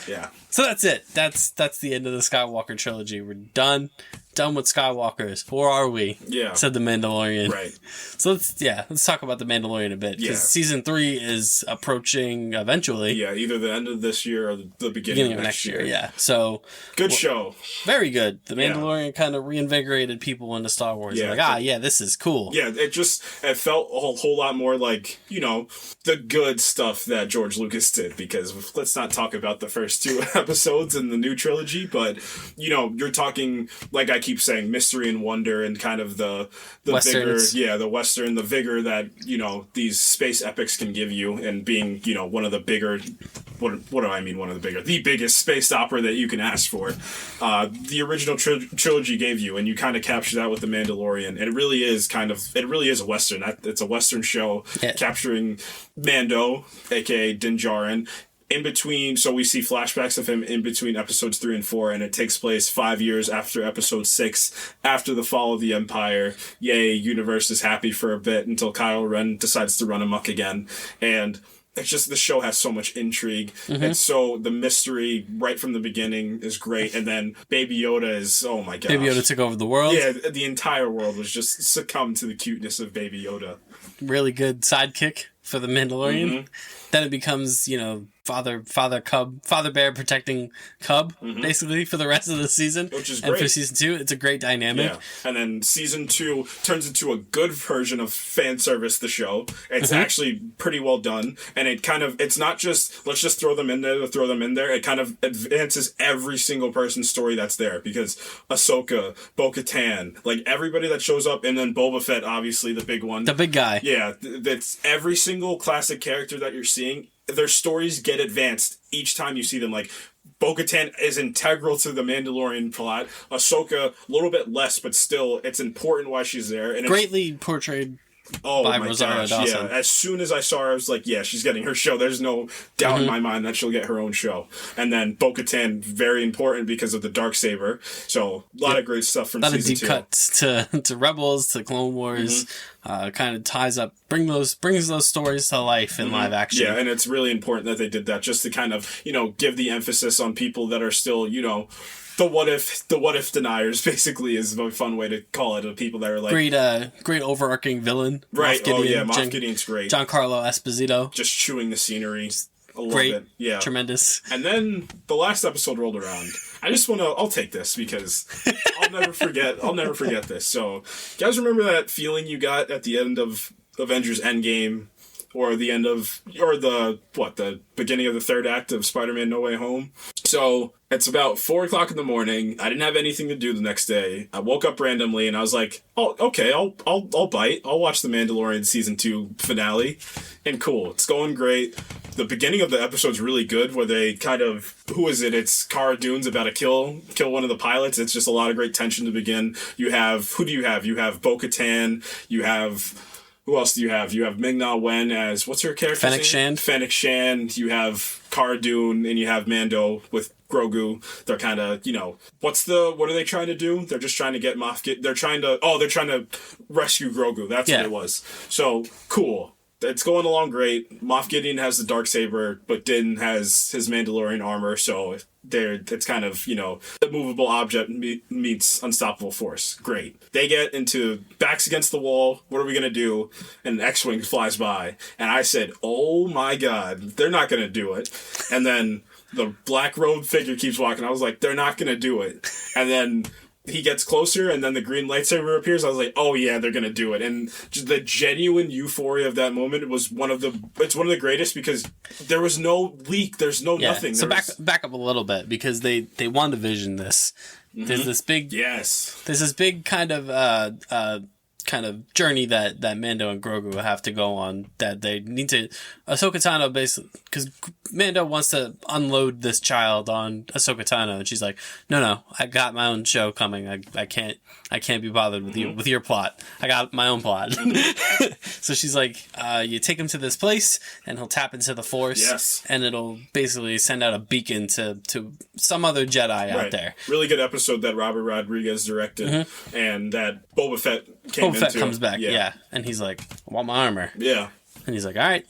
Yeah. So that's it. That's the end of the Skywalker trilogy. We're done with Skywalkers. Or are we? Yeah. Said the Mandalorian. Right. So let's talk about the Mandalorian a bit. Because season 3 is approaching eventually. Yeah, either the end of this year or the beginning of next year. Yeah. So good show. Very good. The Mandalorian kind of reinvigorated people into Star Wars. Yeah. This is cool. Yeah, it felt a whole lot more like, the good stuff that George Lucas did, because let's not talk about the first 2 episodes in the new trilogy, but you're talking, like I keep saying, mystery and wonder, and kind of the Westerns. vigor, the Western, the vigor that these space epics can give you, and being one of the bigger, what do I mean, one of the bigger, the biggest space opera that you can ask for. The original trilogy gave you, and you kind of capture that with the Mandalorian, and it really is a Western. It's a Western show capturing Mando, aka Din Djarin. In between, so we see flashbacks of him in between episodes 3 and 4, and it takes place 5 years after episode 6, after the fall of the Empire. Yay, universe is happy for a bit until Kylo Ren decides to run amok again. And it's just, the show has so much intrigue. And so the mystery right from the beginning is great. And then Baby Yoda is, oh my gosh. Baby Yoda took over the world. Yeah, the entire world was just succumbed to the cuteness of Baby Yoda. Really good sidekick for the Mandalorian. Then it becomes, father bear protecting cub, basically, for the rest of the season. Which is great. And for season 2, it's a great dynamic. Yeah. And then season 2 turns into a good version of fan service, the show. It's actually pretty well done. And it's not just, let's just throw them in there to throw them in there. It kind of advances every single person's story that's there. Because Ahsoka, Bo-Katan, everybody that shows up, and then Boba Fett, obviously, the big one. The big guy. Yeah. That's every single classic character that you're seeing. Their stories get advanced each time you see them. Bo-Katan is integral to the Mandalorian plot. Ahsoka, a little bit less, but still, it's important why she's there. And greatly portrayed Oh by my Rosario gosh, Dawson. yeah. As soon as I saw her, I was like, yeah, she's getting her show. There's no doubt in my mind that she'll get her own show. And then Bo-Katan, very important because of the Darksaber. So a lot of great stuff from season 2. A lot of deep cuts to Rebels, to Clone Wars. Kind of ties up, brings those stories to life in live action. Yeah, and it's really important that they did that, just to kind of, give the emphasis on people that are still, the what if deniers, basically, is a fun way to call it. The people that are like great overarching villain, right? Moff Gideon's great. Giancarlo Esposito just chewing the scenery. I love great, it. Yeah, tremendous. And then the last episode rolled around. I'll take this because I'll never forget this. So, you guys remember that feeling you got at the end of Avengers Endgame? Or the beginning of the third act of Spider-Man No Way Home. So it's about 4:00 in the morning. I didn't have anything to do the next day. I woke up randomly and I was like, oh, okay, I'll bite. I'll watch the Mandalorian season 2 finale. And cool, it's going great. The beginning of the episode's really good, where they kind of, who is it? It's Cara Dune's about to kill one of the pilots. It's just a lot of great tension to begin. Who do you have? You have Bo-Katan. You have, who else do you have? You have Ming-Na Wen as, what's her character name? Fennec Shand. You have Cara Dune, and you have Mando with Grogu. They're kind of, what are they trying to do? They're just trying to get they're trying to rescue Grogu. That's what it was. So, cool. It's going along great. Moff Gideon has the Darksaber, but Din has his Mandalorian armor, so it's kind of, immovable object meets unstoppable force. Great. They get into backs against the wall. What are we going to do? And an X-Wing flies by. And I said, oh my God, they're not going to do it. And then the black robed figure keeps walking. I was like, they're not going to do it. And then he gets closer, and then the green lightsaber appears. I was like, oh yeah, they're gonna do it. And just the genuine euphoria of that moment was one of the greatest, because there was no leak, there's no nothing. So back up a little bit, because they WandaVision this. There's this big kind of journey that Mando and Grogu have to go on, that they need to, Ahsoka Tano basically, because Mando wants to unload this child on Ahsoka Tano, and she's like, no, I got my own show coming. I can't be bothered with your plot. I got my own plot. So she's like, you take him to this place, and he'll tap into the Force, and it'll basically send out a beacon to some other Jedi out there. Really good episode that Robert Rodriguez directed, and that Boba Fett comes back, and he's like, I want my armor. Yeah. And he's like, all right,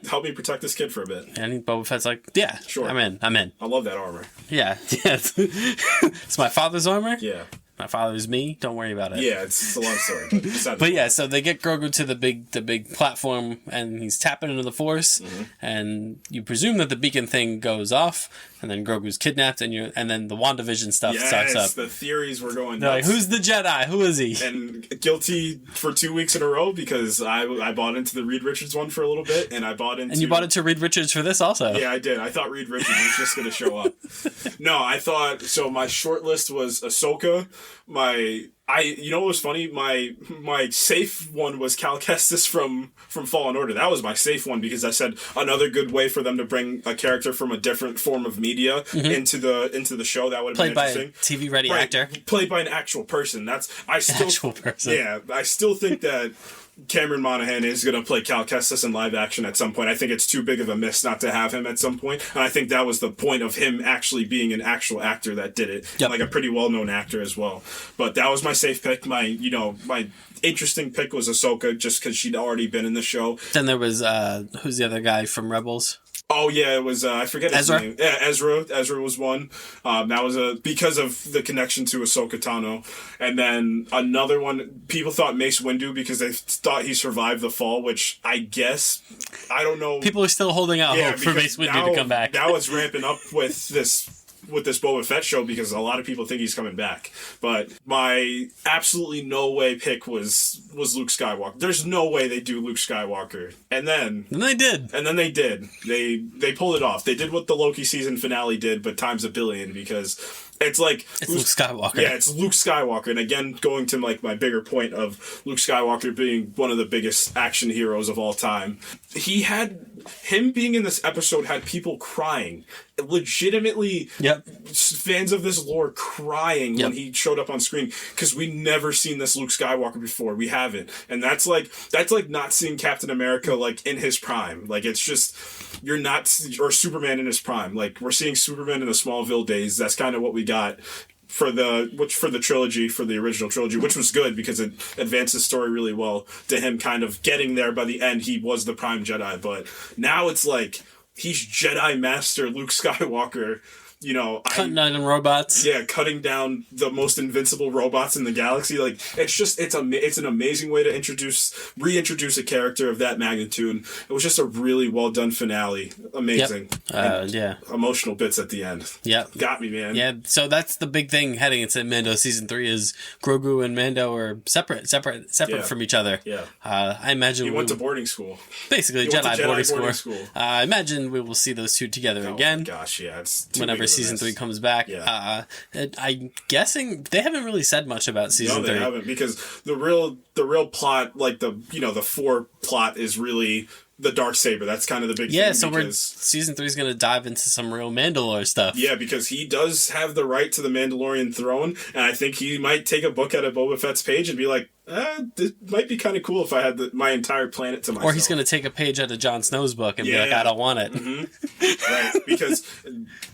help me protect this kid for a bit. And Boba Fett's like, yeah, sure, I'm in. I love that armor. Yeah. It's my father's armor. Yeah. My father's me. Don't worry about it. Yeah, it's a long story. But yeah, so they get Grogu to the big platform, and he's tapping into the Force, and you presume that the beacon thing goes off, and then Grogu's kidnapped, and then the WandaVision stuff starts up. The theories were going nuts. They're like, who's the Jedi? Who is he? And guilty for 2 weeks in a row, because I bought into the Reed Richards one for a little bit, and I bought into... And you bought into Reed Richards for this also. Yeah, I did. I thought Reed Richards was just going to show up. No, I thought... So my short list was Ahsoka, you know what was funny? My safe one was Cal Kestis from Fallen Order. That was my safe one, because I said another good way for them to bring a character from a different form of media into the show. That would have been interesting. Played by a TV-ready actor. Played by an actual person. Actual person. Yeah, I still think that Cameron Monaghan is going to play Cal Kestis in live action at some point. I think it's too big of a miss not to have him at some point. And I think that was the point of him actually being an actual actor that did it. Yep. Like a pretty well-known actor as well. But that was my safe pick. My interesting pick was Ahsoka, just because she'd already been in the show. Then there was, who's the other guy from Rebels? Oh yeah, it was I forget his name. Yeah, Ezra was one. That was because of the connection to Ahsoka Tano, and then another one. People thought Mace Windu, because they thought he survived the fall, which I guess I don't know. People are still holding out hope for Mace Windu to come back. Now it's ramping up with this Boba Fett show, because a lot of people think he's coming back. But my absolutely no way pick was Luke Skywalker. There's no way they do Luke Skywalker. And then they did. They pulled it off. They did what the Loki season finale did, but times a billion, because It's like it's Luke Skywalker. Yeah, it's Luke Skywalker. And again, going to like my bigger point of Luke Skywalker being one of the biggest action heroes of all time. Him being in this episode had people crying. Legitimately, fans of this lore crying when he showed up on screen, because we never seen this Luke Skywalker before. We haven't. And that's like not seeing Captain America like in his prime. Like, it's just, or Superman in his prime. Like, we're seeing Superman in the Smallville days. That's kind of what we got for the original trilogy, which was good because it advanced the story really well to him kind of getting there. By the end, he was the prime Jedi, but now it's like he's Jedi Master Luke Skywalker. You know, cutting down robots. Yeah, cutting down the most invincible robots in the galaxy. Like, it's an amazing way to reintroduce a character of that magnitude. It was just a really well done finale. Amazing. Emotional bits at the end. Yep. Got me, man. Yeah. So that's the big thing heading into Mando season 3 is Grogu and Mando are separate from each other. Yeah. I imagine he went to boarding school. Basically, Jedi boarding school. I imagine we will see those two together again. Oh my gosh, yeah. It's whenever season 3 comes back. Yeah. I'm guessing they haven't really said much about season 3. No, they haven't, because the real plot, like the 4 plot, is really the Darksaber. That's kind of the big thing. Yeah, so season 3 is going to dive into some real Mandalore stuff. Yeah, because he does have the right to the Mandalorian throne, and I think he might take a book out of Boba Fett's page and be like, it might be kind of cool if I had my entire planet to myself. Or he's going to take a page out of Jon Snow's book and be like, I don't want it. Mm-hmm. Right, because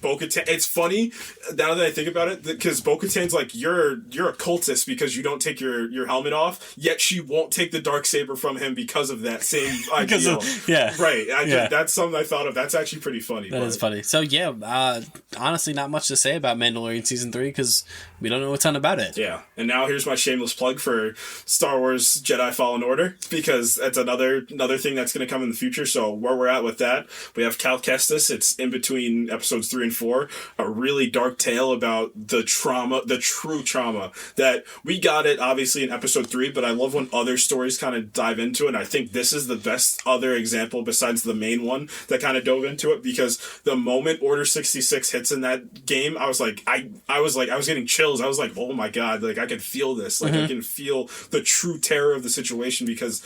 Bo-Katan, it's funny, now that I think about it, because Bo-Katan's like, you're a cultist because you don't take your helmet off, yet she won't take the Darksaber from him because of that same ideal. Right, that's something I thought of. That's actually pretty funny. That is funny. So yeah, honestly, not much to say about Mandalorian season 3 because we don't know a ton about it. Yeah, and now here's my shameless plug for Star Wars Jedi Fallen Order, because that's another thing that's going to come in the future. So where we're at with that, we have Cal Kestis. It's in between episodes 3 and 4, a really dark tale about the true trauma that we got it obviously in episode 3, but I love when other stories kind of dive into it. And I think this is the best other example besides the main one that kind of dove into it, because the moment Order 66 hits in that game, I was getting chills. I was like, oh my god, like I could feel this. Like I can feel the true terror of the situation, because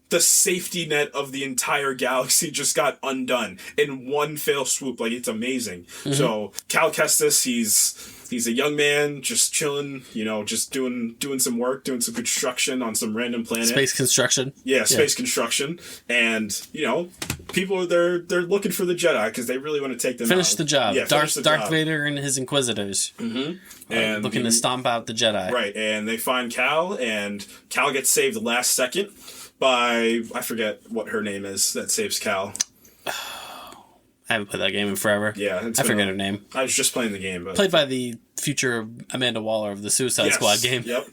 the safety net of the entire galaxy just got undone in one fell swoop. Like, it's amazing. So Cal Kestis, he's a young man just chilling, just doing some work, doing some construction on some random planet. Space construction. Yeah, space construction. And, people, they're looking for the Jedi because they really want to take them finish out. The job. Yeah, Darth Vader and his Inquisitors. And looking to stomp out the Jedi. Right, and they find Cal, and Cal gets saved last second by, I forget what her name is that saves Cal. I haven't played that game in forever. Yeah. I forget her name. I was just playing the game. But... Played by the future Amanda Waller of the Suicide Squad game. Yep.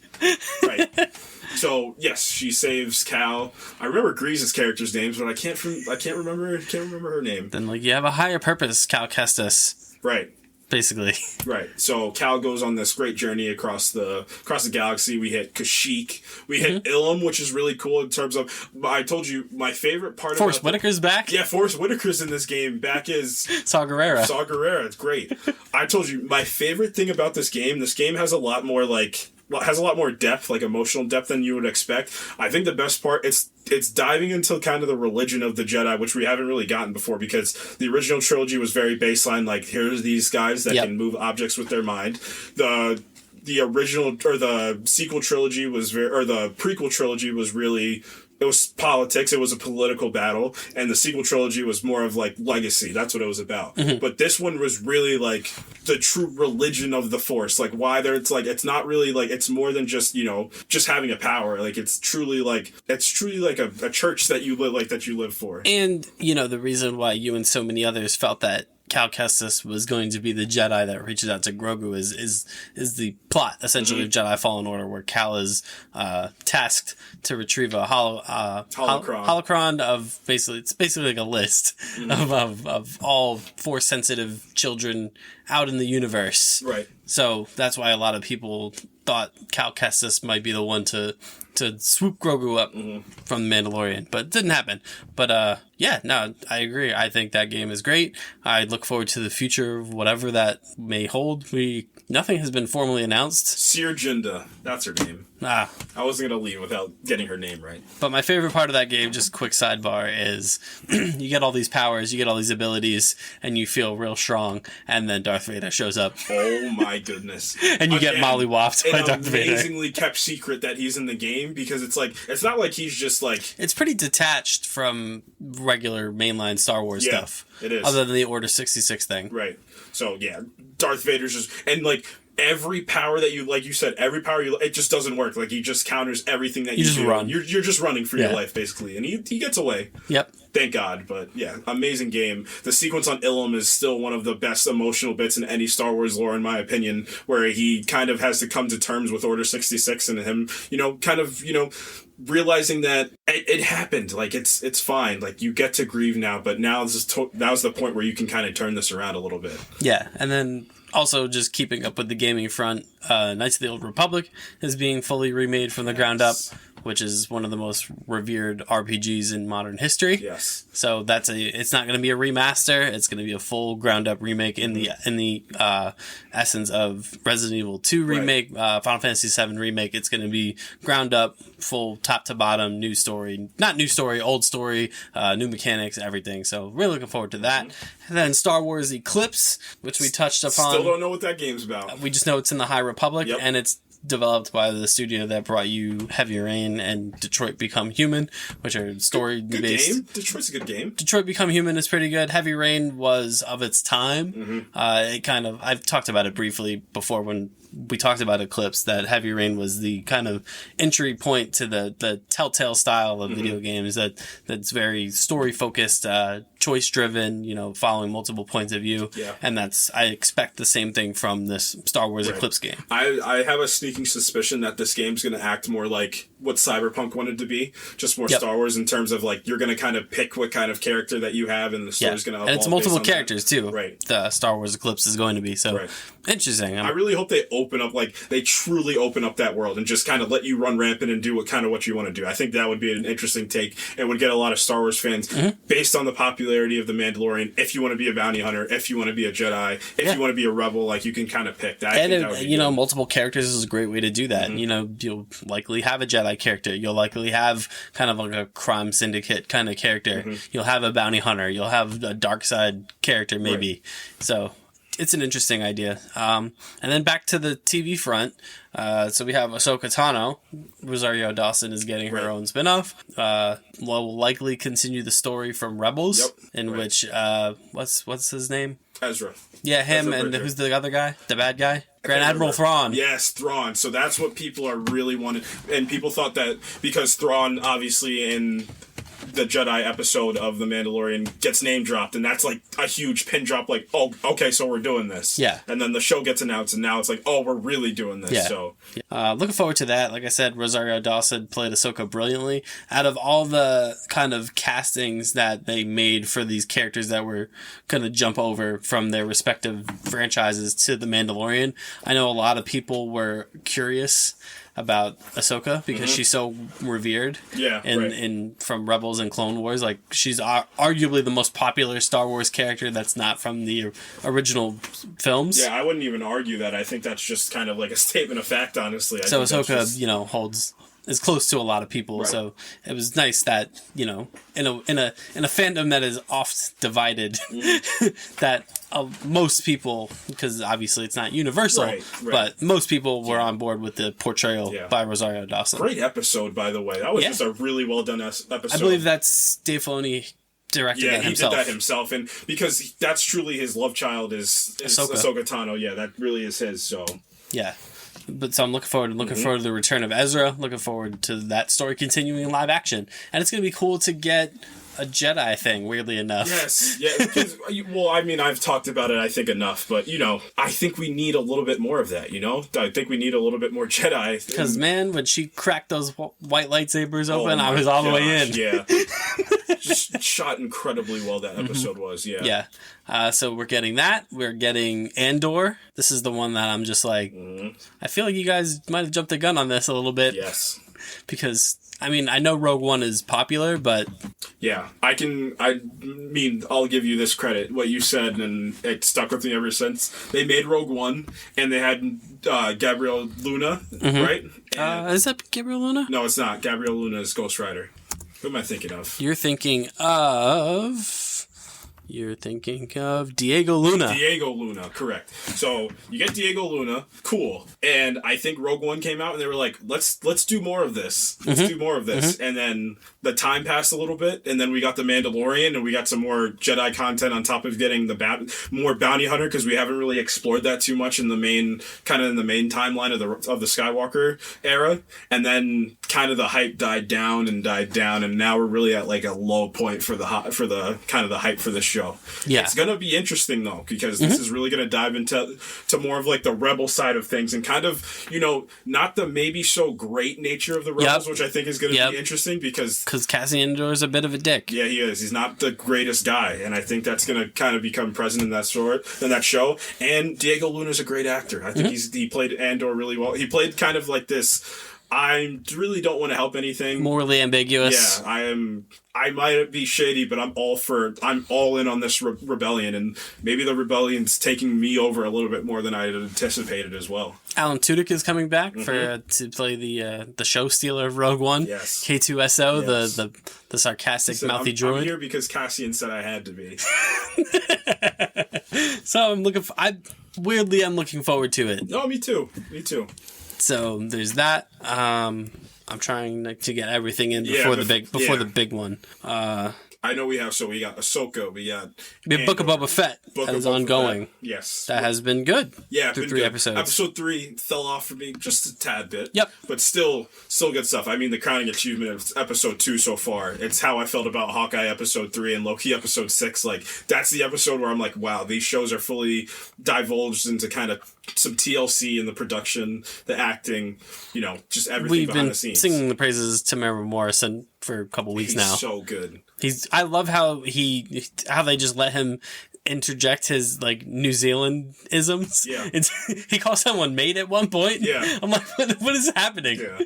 Right. So, yes, she saves Cal. I remember Grease's character's names, but I can't remember her name. Then, you have a higher purpose, Cal Kestis. Right. Basically. Right. So Cal goes on this great journey across the galaxy. We hit Kashyyyk. We hit Ilum, which is really cool in terms of, I told you, my favorite part of Forrest Whitaker's back? Yeah, Forrest Whitaker's in this game. Back is Saw Gerrera. It's great. I told you, my favorite thing about this game has a lot more depth, like emotional depth than you would expect. I think the best part, it's diving into kind of the religion of the Jedi, which we haven't really gotten before, because the original trilogy was very baseline, like, here's these guys that can move objects with their mind. The original, or the sequel trilogy the prequel trilogy was really, it was politics, it was a political battle, and the sequel trilogy was more of like legacy. That's what it was about. But this one was really like the true religion of the Force. Like, why there, it's like, it's not really like, it's more than just, just having a power. Like, it's truly like a church that you live for. And, the reason why you and so many others felt that Cal Kestis was going to be the Jedi that reaches out to Grogu is the plot, essentially, of Jedi Fallen Order, where Cal is tasked to retrieve a holocron of it's basically like a list of all Force-sensitive children out in the universe. Right. So that's why a lot of people thought Cal Kestis might be the one to swoop Grogu up from The Mandalorian, but it didn't happen. But yeah, no, I agree. I think that game is great. I look forward to the future of whatever that may hold. Nothing has been formally announced. Seer Jinda, that's her name. I wasn't going to leave without getting her name right. But my favorite part of that game, just quick sidebar, is you get all these powers, you get all these abilities, and you feel real strong, and then Darth Vader shows up. Oh my goodness. And you get mollywopped by Darth Vader. Amazingly kept secret that he's in the game, because it's not like he's just like... It's pretty detached from regular mainline Star Wars stuff. It is. Other than the Order 66 thing. Right. So, yeah, Darth Vader's just... And, like, every power that you... Like you said, every power you... It just doesn't work. Like, he just counters everything that you just do. Run. You're just running for your life, basically. And he gets away. Yep. Thank God. But, yeah, amazing game. The sequence on Ilum is still one of the best emotional bits in any Star Wars lore, in my opinion, where he kind of has to come to terms with Order 66 and him, realizing that it happened. Like, it's fine. Like, you get to grieve now, but now now's the point where you can kind of turn this around a little bit. Yeah, and then also just keeping up with the gaming front, Knights of the Old Republic is being fully remade from the ground up, which is one of the most revered RPGs in modern history. Yes. So it's not going to be a remaster. It's going to be a full ground up remake in the essence of Resident Evil 2 remake, Final Fantasy 7 remake. It's going to be ground up, full top to bottom, new story, not new story, old story, new mechanics, everything. So really looking forward to that. And then Star Wars Eclipse, which we touched upon. Still don't know what that game's about. We just know it's in the High Republic, and it's developed by the studio that brought you Heavy Rain and Detroit Become Human, which are story-based. Good game. Detroit's a good game. Detroit Become Human is pretty good. Heavy Rain was of its time. I've talked about it briefly before when we talked about Eclipse, that Heavy Rain was the kind of entry point to the Telltale style of video games that's very story-focused, choice-driven, following multiple points of view. Yeah. And I expect the same thing from this Star Wars Eclipse game. I have a sneaking suspicion that this game's going to act more like what Cyberpunk wanted to be, just more Star Wars in terms of, like, you're going to kind of pick what kind of character that you have, and the story's going to evolve. And it's multiple characters, too. Right. The Star Wars Eclipse is going to be, so interesting. I really hope they truly open up that world and just kind of let you run rampant and do what you want to do. I think that would be an interesting take and would get a lot of Star Wars fans based on the popularity of The Mandalorian. If you want to be a bounty hunter, if you want to be a Jedi, if you want to be a rebel, like, you can kind of pick that. And multiple characters is a great way to do that. You'll likely have a Jedi character. You'll likely have kind of like a crime syndicate kind of character. You'll have a bounty hunter. You'll have a dark side character maybe. So it's an interesting idea. And then back to the TV front. So we have Ahsoka Tano. Rosario Dawson is getting her own spinoff. Will likely continue the story from Rebels, in which what's his name? Ezra. Yeah, him. And who's the other guy? The bad guy? Grand Admiral Thrawn. Yes, Thrawn. So that's what people are really wanting. And people thought that because Thrawn, obviously, in the Jedi episode of The Mandalorian, gets name dropped, and that's like a huge pin drop, like, oh, okay, so we're doing this. Yeah. And then the show gets announced, and now it's like, oh, we're really doing this. Yeah. So looking forward to that. Like I said, Rosario Dawson played Ahsoka brilliantly. Out of all the kind of castings that they made for these characters that were going to jump over from their respective franchises to The Mandalorian, I know a lot of people were curious about Ahsoka because she's so revered in from Rebels and Clone Wars. Like, she's arguably the most popular Star Wars character that's not from the original films. Yeah, I wouldn't even argue that. I think that's just kind of like a statement of fact, honestly. So Ahsoka, is close to a lot of people. So it was nice that, in a fandom that is oft divided, that most people, because obviously it's not universal, but most people were on board with the portrayal by Rosario Dawson. Great episode, by the way. That was just a really well done episode. I believe that's Dave Filoni directed it himself. Yeah, he did that himself, and because that's truly his love child is Ahsoka Tano. Yeah, that really is his. So yeah. But so I'm looking forward to the return of Ezra. Looking forward to that story continuing in live action, and it's going to be cool to get a Jedi thing, weirdly enough. Yes, yeah. Because, well, I mean, I've talked about it, I think, enough. But, I think we need a little bit more of that, I think we need a little bit more Jedi. Because, man, when she cracked those white lightsabers open, I was all the way in. Yeah. Just shot incredibly well, that episode was, yeah. Yeah. So we're getting that. We're getting Andor. This is the one that I'm just like, I feel like you guys might have jumped the gun on this a little bit. Yes. Because, I mean, I know Rogue One is popular, but... Yeah, I'll give you this credit, what you said, and it stuck with me ever since. They made Rogue One, and they had Gabriel Luna, right? Is that Gabriel Luna? No, it's not. Gabriel Luna is Ghost Rider. Who am I thinking of? You're thinking of Diego Luna. Diego Luna, correct. So you get Diego Luna, cool. And I think Rogue One came out and they were like, let's do more of this. Let's do more of this. And then the time passed a little bit, and then we got the Mandalorian, and we got some more Jedi content on top of getting the more Bounty Hunter, because we haven't really explored that too much in the main timeline of the Skywalker era. And then kind of the hype died down, and now we're really at like a low point for the hype for the show. Yeah, it's gonna be interesting though, because this is really gonna dive into more of like the rebel side of things, and kind of not the maybe so great nature of the rebels, which I think is gonna be interesting because Cassian Andor is a bit of a dick. Yeah, he is. He's not the greatest guy, and I think that's gonna kind of become present in that show. And Diego Luna's a great actor. I think he played Andor really well. He played kind of like this. I really don't want to help anything. Morally ambiguous. Yeah, I am. I might be shady, but I'm all in on this rebellion, and maybe the rebellion's taking me over a little bit more than I had anticipated as well. Alan Tudyk is coming back to play the show stealer of Rogue One. Yes. K2SO, yes. the sarcastic mouthy droid. I'm here because Cassian said I had to be. So I'm looking forward to it. No, me too. So there's that. I'm trying to get everything in before the big one. I know we got Ahsoka, we got Book of Boba Fett that is ongoing. Yes. That has been good. Yeah, through 3 episodes. Episode 3 fell off for me just a tad bit. Yep. But still good stuff. I mean, the crowning achievement of episode 2 so far. It's how I felt about Hawkeye episode 3 and Loki episode 6. Like, that's the episode where I'm like, wow, these shows are fully divulged into kind of some TLC in the production, the acting, just everything behind the scenes. We've been singing the praises to Tamara Morrison for a couple weeks now. He's so good. I love how they just let him interject his like New Zealand isms. Yeah. He calls someone mate at one point. Yeah. I'm like, what is happening? Yeah.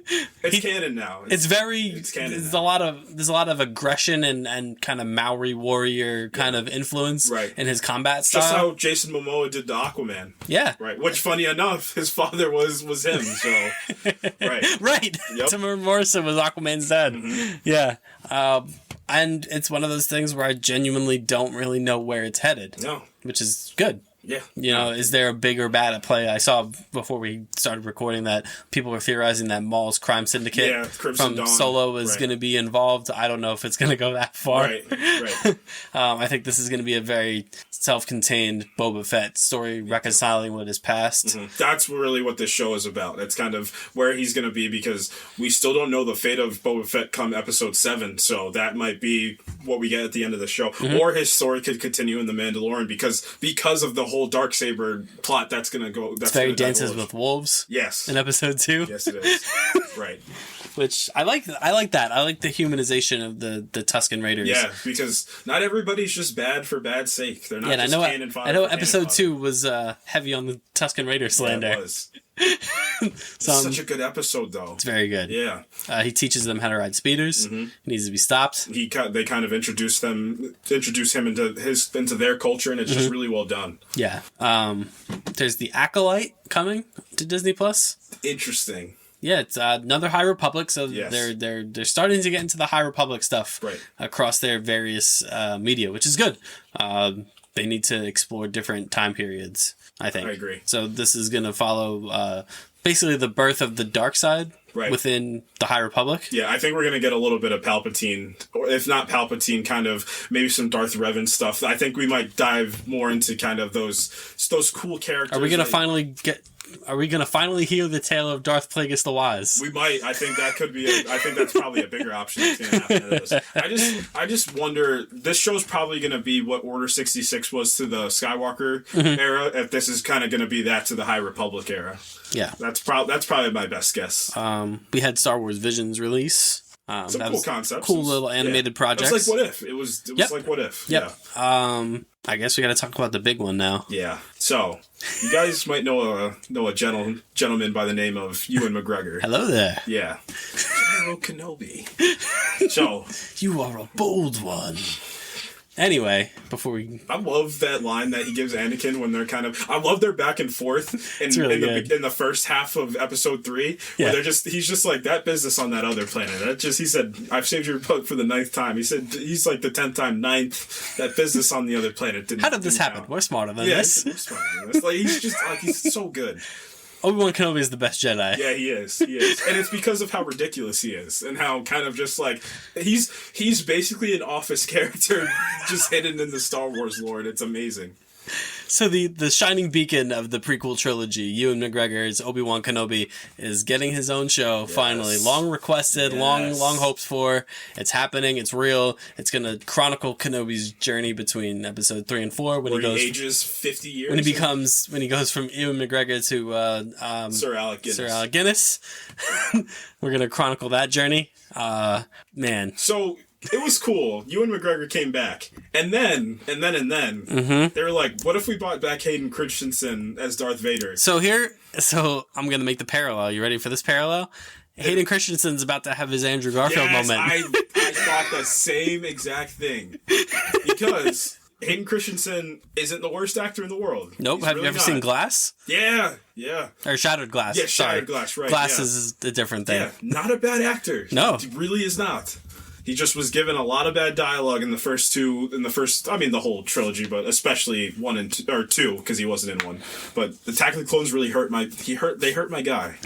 It's canon now. It's canon. There's a lot of aggression and kind of Maori warrior kind of influence in his combat style. Just how Jason Momoa did the Aquaman. Yeah. Right. Which, funny enough, his father was him. So right. Right. Yep. Tamara Morrison was Aquaman's dad. Yeah. And it's one of those things where I genuinely don't really know where it's headed. No. Which is good. Yeah. Is there a big or bad at play? I saw before we started recording that people were theorizing that Maul's crime syndicate from Dawn. Solo is going to be involved. I don't know if it's going to go that far. Right. I think this is going to be a very self-contained Boba Fett story reconciling with his past. Mm-hmm. That's really what this show is about. It's kind of where he's going to be, because we still don't know the fate of Boba Fett come episode 7. So that might be what we get at the end of the show. Or his story could continue in The Mandalorian because of the whole Darksaber plot that's going to go. It's very Dances with Wolves. Yes. In episode 2. Yes, it is. Right. Which I like that. I like the humanization of the Tusken Raiders. Yeah, because not everybody's just bad for bad's sake. They're not just cannon fodder. I know episode 2 was heavy on the Tusken Raider slander. Yeah, it was. It's such a good episode, though. It's very good. Yeah. He teaches them how to ride speeders. He needs to be stopped. They kind of introduce him into their culture, and it's just really well done. Yeah. There's the Acolyte coming to Disney Plus. Interesting. Yeah, it's another High Republic, so they're starting to get into the High Republic stuff across their various media, which is good. They need to explore different time periods, I think. I agree. So this is going to follow basically the birth of the dark side within the High Republic. Yeah, I think we're going to get a little bit of Palpatine, or if not Palpatine, kind of maybe some Darth Revan stuff. I think we might dive more into kind of those cool characters. Are we going to finally Are we gonna finally hear the tale of Darth Plagueis the Wise? We might. I think that could be. I think that's probably a bigger option that's going to happen to this. I just wonder. This show's probably going to be what Order 66 was to the Skywalker era. If this is kind of going to be that to the High Republic era. Yeah, that's probably my best guess. We had Star Wars Visions release. Some cool concepts. Cool little animated projects. It was like What If. It was like What If. Yep. Yeah. I guess we got to talk about the big one now. Yeah. So, you guys might know a gentleman by the name of Ewan McGregor. Hello there. Yeah. General Kenobi. So, you are a bold one. Anyway, before we... I love that line that he gives Anakin when they're kind of... I love their back and forth in the first half of episode 3. Where he's just like, that business on that other planet. He said, I've saved your boat for the 9th time. He said, he's like the 10th time, 9th. That business on the other planet didn't... How did this happen? We're smarter than this. We're smarter than this. Like, he's just like, he's so good. Obi-Wan Kenobi is the best Jedi. Yeah, he is. And it's because of how ridiculous he is and how kind of just like he's basically an Office character just hidden in the Star Wars lore. It's amazing. So the shining beacon of the prequel trilogy, Ewan McGregor's Obi-Wan Kenobi, is getting his own show, finally. Long requested, long hoped for. It's happening, it's real. It's going to chronicle Kenobi's journey between episode 3 and 4 when he ages 50 years. When he goes from Ewan McGregor to Sir Alec Guinness. We're going to chronicle that journey. Man. So it was cool. Ewan McGregor came back. And then, they were like, what if we brought back Hayden Christensen as Darth Vader? So I'm going to make the parallel. You ready for this parallel? Hayden Christensen's about to have his Andrew Garfield moment. I thought the same exact thing. Because Hayden Christensen isn't the worst actor in the world. Nope. Have you ever seen Glass? Yeah. Or Shattered Glass. Yeah, Shattered Glass, right. Glass is a different thing. Yeah, not a bad actor. No. He really is not. He just was given a lot of bad dialogue in the whole trilogy, but especially 1 and 2, or 2, because he wasn't in 1. But the Attack of the Clones really hurt my guy.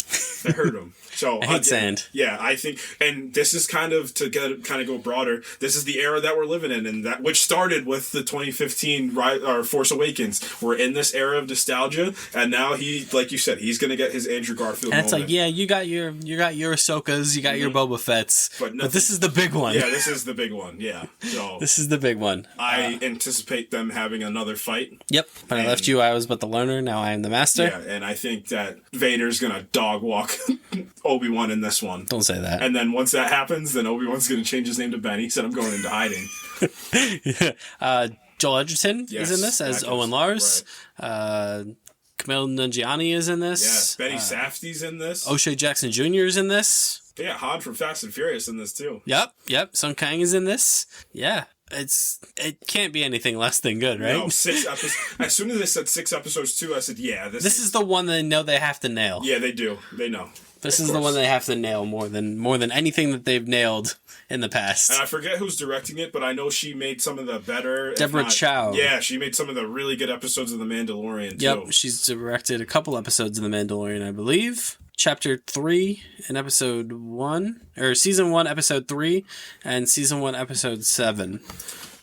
They hurt him. So I hate sand. Yeah, I think, and this is kind of go broader. This is the era that we're living in, and that which started with the 2015 Force Awakens. We're in this era of nostalgia, and now like you said, he's gonna get his Andrew Garfield. And it's moment. like, you got your Ahsokas, you got your Boba Fett's, but this is the big one. Yeah, this is the big one. Yeah, so this is the big one. I anticipate them having another fight. Yep. When I left you, I was but the learner. Now I am the master. Yeah, and I think that Vader's gonna dog walk Obi-Wan in this one. Don't say that. And then once that happens, then Obi-Wan's going to change his name to Ben. He said, I'm going into hiding. Joel Edgerton is in this as Owen Lars. Right. Kumail Nanjiani is in this. Yes, Betty Safdie's in this. O'Shea Jackson Jr. is in this. Yeah, Han from Fast and Furious in this too. Yep. Sung Kang is in this. Yeah. It can't be anything less than good, right? No, 6 episodes. As soon as they said 6 episodes too, I said, yeah. This is the one they know they have to nail. Yeah, they do. They know. This is the one they have to nail more than anything that they've nailed in the past. And I forget who's directing it, but I know she made some of the better... Deborah Chow. Yeah, she made some of the really good episodes of The Mandalorian, too. Yep, she's directed a couple episodes of The Mandalorian, I believe. Chapter 3 in episode 1, or season 1, episode 3, and season 1, episode 7.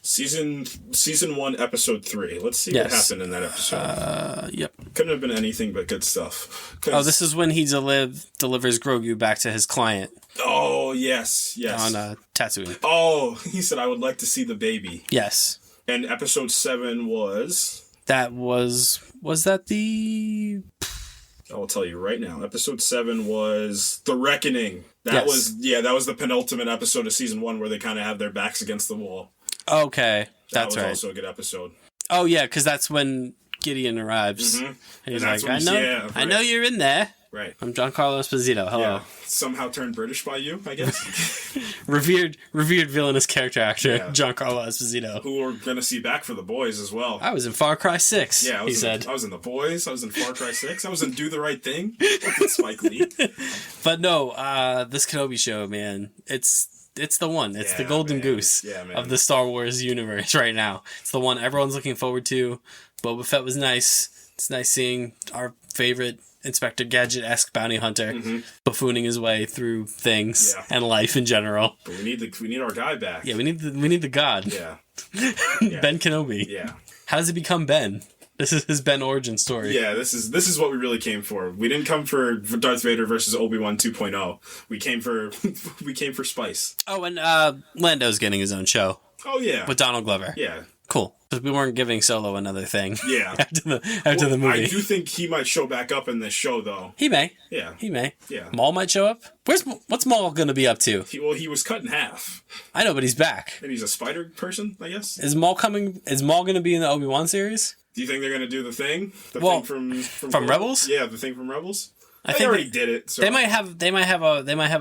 Season 1, episode 3. Let's see what happened in that episode. Yep. Couldn't have been anything but good stuff. Oh, this is when he delivers Grogu back to his client. Oh, yes. On Tatooine. Oh, he said, I would like to see the baby. Yes. And episode 7 was... Was that the... I'll tell you right now. Episode 7 was The Reckoning. That was the penultimate episode of season 1 where they kind of have their backs against the wall. Okay, that's right. That was also a good episode. Oh yeah, because that's when Gideon arrives. Mm-hmm. And he's like, I know you're in there. Right. I'm Giancarlo Esposito. Hello. Yeah. Somehow turned British by you, I guess. revered villainous character actor, Giancarlo Esposito. Who we're going to see back for The Boys as well. I was in Far Cry 6, I was in The Boys. I was in Far Cry 6. I was in Do the Right Thing. Spike Lee. But no, this Kenobi show, man, it's the one. It's the golden goose of the Star Wars universe right now. It's the one everyone's looking forward to. Boba Fett was nice. It's nice seeing our favorite Inspector Gadget-esque bounty hunter buffooning his way through things and life in general. But we need our guy back. Yeah, we need the god. Yeah. Ben Kenobi. Yeah. How does he become Ben? This is his Ben origin story. Yeah, this is what we really came for. We didn't come for Darth Vader versus Obi-Wan 2.0. We came for spice. Oh, and Lando's getting his own show. Oh yeah, with Donald Glover. Yeah, cool. Because we weren't giving Solo another thing. Yeah, after the movie. I do think he might show back up in this show, though. He may. Yeah, he may. Yeah, Maul might show up. What's Maul going to be up to? He was cut in half. I know, but he's back. And he's a spider person, I guess. Is Maul coming? Is Maul going to be in the Obi-Wan series? Do you think they're going to do the thing? The thing from Rebels? Yeah, the thing from Rebels. I think already did it. So. They might have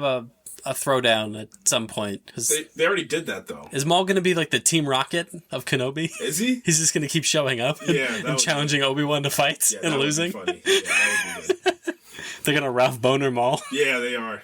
a throwdown at some point. They already did that, though. Is Maul going to be like the Team Rocket of Kenobi? Is he? He's just going to keep showing up and challenging Obi-Wan to fights and losing. Would be funny. Yeah, that would be good. They're going to Ralph Boner Maul. Yeah, they are.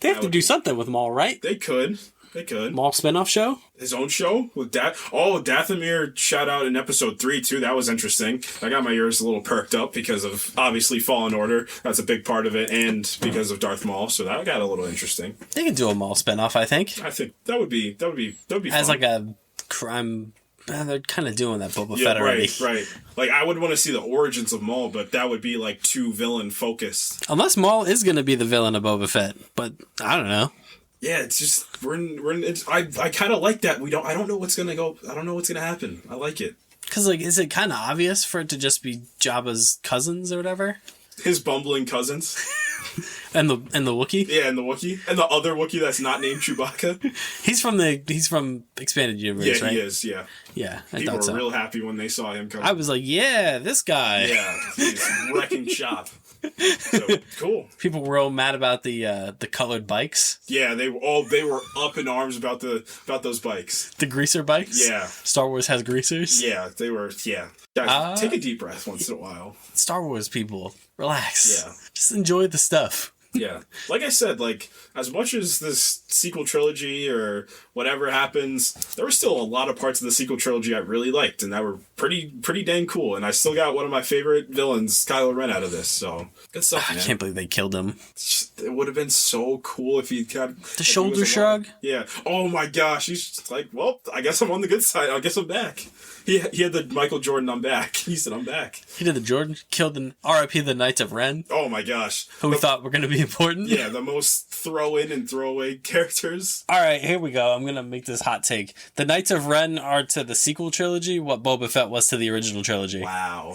They have to do something with Maul, right? They could. Maul spinoff show? His own show? With Dathomir shout out in episode 3, too. That was interesting. I got my ears a little perked up because of, obviously, Fallen Order. That's a big part of it. And because of Darth Maul. So that got a little interesting. They can do a Maul spinoff, I think. I think that would be fun. As like a crime... They're kind of doing that Boba Fett already. Right. Like, I would want to see the origins of Maul, but that would be, like, too villain-focused. Unless Maul is going to be the villain of Boba Fett. But, I don't know. Yeah, it's just I kind of like that. I don't know what's gonna go. I don't know what's gonna happen. I like it because is it kind of obvious for it to just be Jabba's cousins or whatever? His bumbling cousins, and the Wookiee. Yeah, and the Wookiee, and the other Wookiee that's not named Chewbacca. He's from Expanded Universe, right? He is. Yeah. Yeah, People were real happy when they saw him come. I was like, yeah, this guy. Yeah, he's wrecking shop. So cool. People were all mad about the colored bikes. Yeah, they were up in arms about those bikes. The greaser bikes. Yeah, Star Wars has greasers. Yeah, they were. Yeah, guys, take a deep breath once in a while. Star Wars people, relax. Yeah, just enjoy the stuff. Yeah, like I said, like as much as this sequel trilogy or whatever happens, there were still a lot of parts of the sequel trilogy I really liked, and that were pretty dang cool. And I still got one of my favorite villains, Kylo Ren, out of this. So good stuff. Man. I can't believe they killed him. It would have been so cool if he got the shoulder shrug. Yeah. Oh my gosh, he's just like, well, I guess I'm on the good side. I guess I'm back. He had the Michael Jordan, I'm back. He said, I'm back. He did the Jordan, killed the R.I.P. the Knights of Ren. Oh my gosh. Who we thought were going to be important. Yeah, the most throw-in and throw-away characters. All right, here we go. I'm going to make this hot take. The Knights of Ren are to the sequel trilogy what Boba Fett was to the original trilogy. Wow.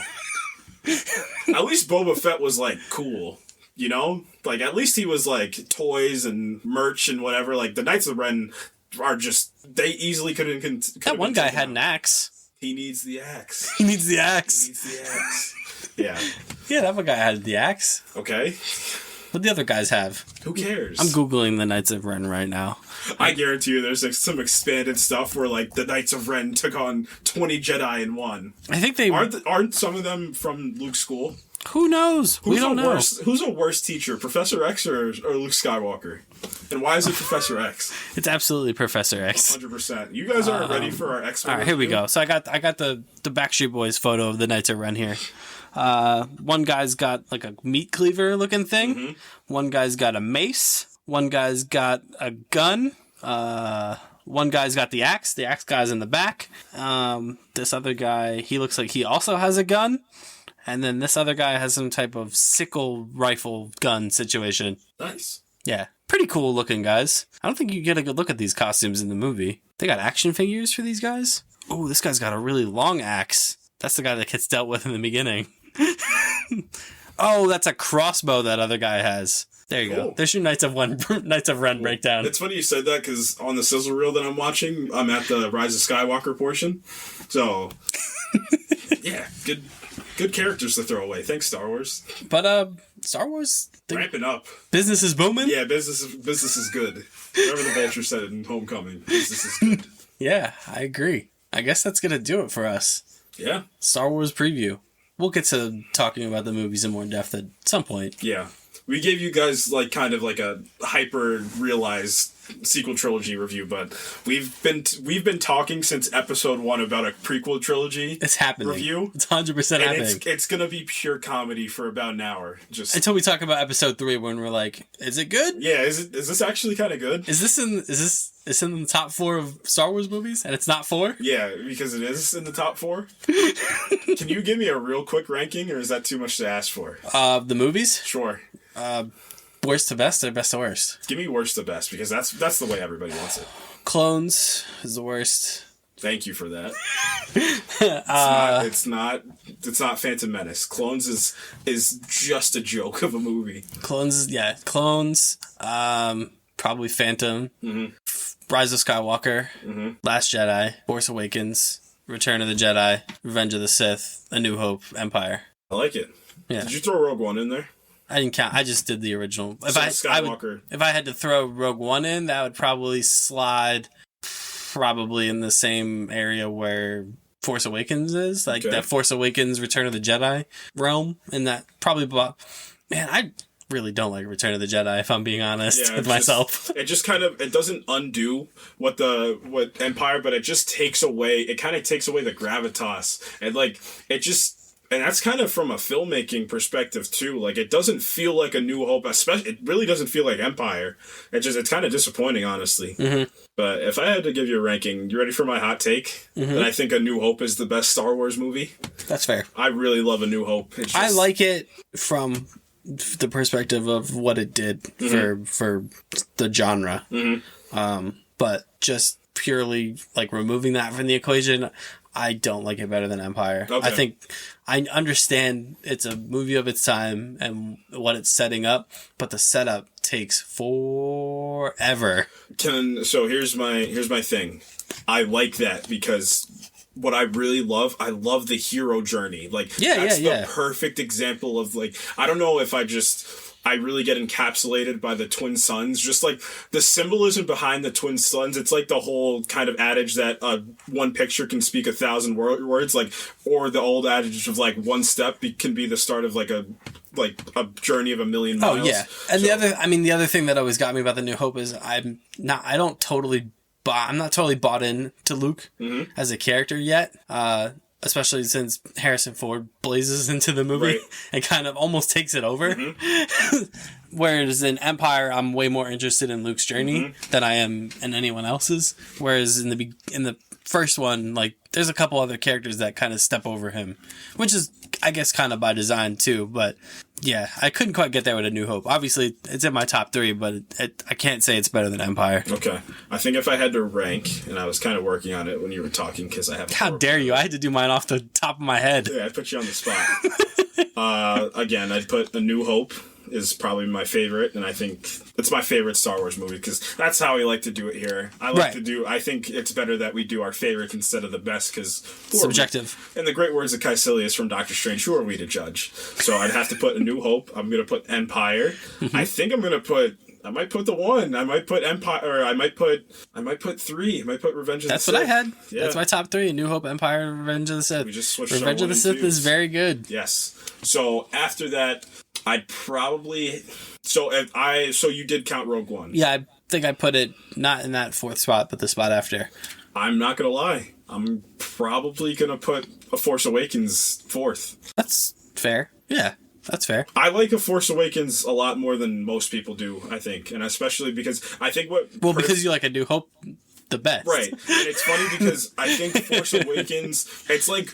At least Boba Fett was, like, cool. You know? Like, at least he was, like, toys and merch and whatever. Like, the Knights of Ren are just... They easily couldn't... That one guy had an axe. He needs the axe. He needs the axe. Yeah. Yeah, that one guy had the axe. Okay. What the other guys have? Who cares? I'm Googling the Knights of Ren right now. I guarantee you there's like some expanded stuff where like the Knights of Ren took on 20 Jedi in one. I think they... Aren't some of them from Luke's school? Who knows? We don't know. Who's a worse teacher, Professor X or Luke Skywalker? And why is it Professor X? It's absolutely Professor X. 100%. You guys aren't ready for our X. All right, here we go. So I got the Backstreet Boys photo of the Knights of Ren here. One guy's got like a meat cleaver looking thing. Mm-hmm. One guy's got a mace. One guy's got a gun. One guy's got the axe. The axe guy's in the back. This other guy, he looks like he also has a gun. And then this other guy has some type of sickle rifle gun situation. Nice. Yeah. Pretty cool looking, guys. I don't think you get a good look at these costumes in the movie. They got action figures for these guys. Oh, this guy's got a really long axe. That's the guy that gets dealt with in the beginning. Oh, that's a crossbow that other guy has. There you go. There's your Knights of Ren breakdown. It's funny you said that because on the sizzle reel that I'm watching, I'm at the Rise of Skywalker portion. So, yeah, good characters to throw away. Thanks, Star Wars. But Star Wars ramping up. Business is booming. Yeah, business is good. Whatever the Vulture said in Homecoming, business is good. Yeah, I agree. I guess that's gonna do it for us. Yeah. Star Wars preview. We'll get to talking about the movies in more depth at some point. Yeah. We gave you guys like kind of like a hyper realized sequel trilogy review, but we've been talking since episode 1 about a prequel trilogy. It's happening. Review. It's 100% happening. It's gonna be pure comedy for about an hour. Just until we talk about episode 3 when we're like, is it good? Yeah, is this actually kind of good? Is this It's in the top 4 of Star Wars movies, and it's not 4? Yeah, because it is in the top 4. Can you give me a real quick ranking, or is that too much to ask for? The movies? Sure. Worst to best or best to worst? Give me worst to best, because that's the way everybody wants it. Clones is the worst. Thank you for that. It's not Phantom Menace. Clones is just a joke of a movie. Clones. Probably Phantom. Mm-hmm. Rise of Skywalker. Mm-hmm. Last Jedi. Force Awakens. Return of the Jedi. Revenge of the Sith. A New Hope. Empire. I like it. Yeah. Did you throw Rogue One in there? I didn't count. I just did the original. Skywalker. If I had to throw Rogue One in, that would probably slide probably in the same area where Force Awakens is. Like that Force Awakens, Return of the Jedi realm. And that probably... Man, I really don't like Return of the Jedi, if I'm being honest with myself. It just kind of... It doesn't undo what Empire, but it just takes away... It kind of takes away the gravitas. And like, it just... And that's kind of from a filmmaking perspective too. Like, it doesn't feel like A New Hope, especially. It really doesn't feel like Empire. It's kind of disappointing, honestly. Mm-hmm. But if I had to give you a ranking, you ready for my hot take? Mm-hmm. That I think A New Hope is the best Star Wars movie. That's fair. I really love A New Hope. I like it from the perspective of what it did for the genre. Mm-hmm. But just purely like removing that from the equation, I don't like it better than Empire. Okay. I think I understand it's a movie of its time and what it's setting up, but the setup takes forever. So here's my thing. I like that because what I really love, I love the hero journey. Like, that's the perfect example of, like, I don't know if I really get encapsulated by the twin suns. Just like the symbolism behind the twin suns, it's like the whole kind of adage that one picture can speak 1,000 words, like, or the old adage of like one step can be the start of like a journey of 1,000,000 miles. Oh yeah, and the other thing that always got me about the New Hope is I'm not totally bought in to Luke as a character yet. Especially since Harrison Ford blazes into the movie and kind of almost takes it over. Mm-hmm. Whereas in Empire, I'm way more interested in Luke's journey than I am in anyone else's. Whereas in the first one, like, there's a couple other characters that kind of step over him, which is, I guess, kind of by design too. But yeah, I couldn't quite get there with A New Hope. Obviously, it's in my top 3, but I can't say it's better than Empire. Okay. I think if I had to rank, and I was kind of working on it when you were talking, because I have... How dare you? I had to do mine off the top of my head. Yeah, I put you on the spot. Again, I'd put A New Hope is probably my favorite, and I think it's my favorite Star Wars movie because that's how we like to do it here. I think it's better that we do our favorite instead of the best because subjective. In the great words of Caecilius from Doctor Strange, who are we to judge? So I'd have to put A New Hope. I'm going to put Empire. Mm-hmm. I think I might put the 1. I might put Empire, or I might put 3. I might put Revenge of the Sith. That's what I had. Yeah. That's my top 3. A New Hope, Empire, Revenge of the Sith. We just switched. Revenge of the Sith is very good. Yes. So after that, I'd probably... So you did count Rogue One. Yeah, I think I put it not in that 4th spot, but the spot after. I'm not going to lie. I'm probably going to put A Force Awakens 4th. That's fair. Yeah. That's fair. I like A Force Awakens a lot more than most people do, I think. And especially because I think because you like A New Hope the best. Right. And it's funny because I think Force Awakens, it's like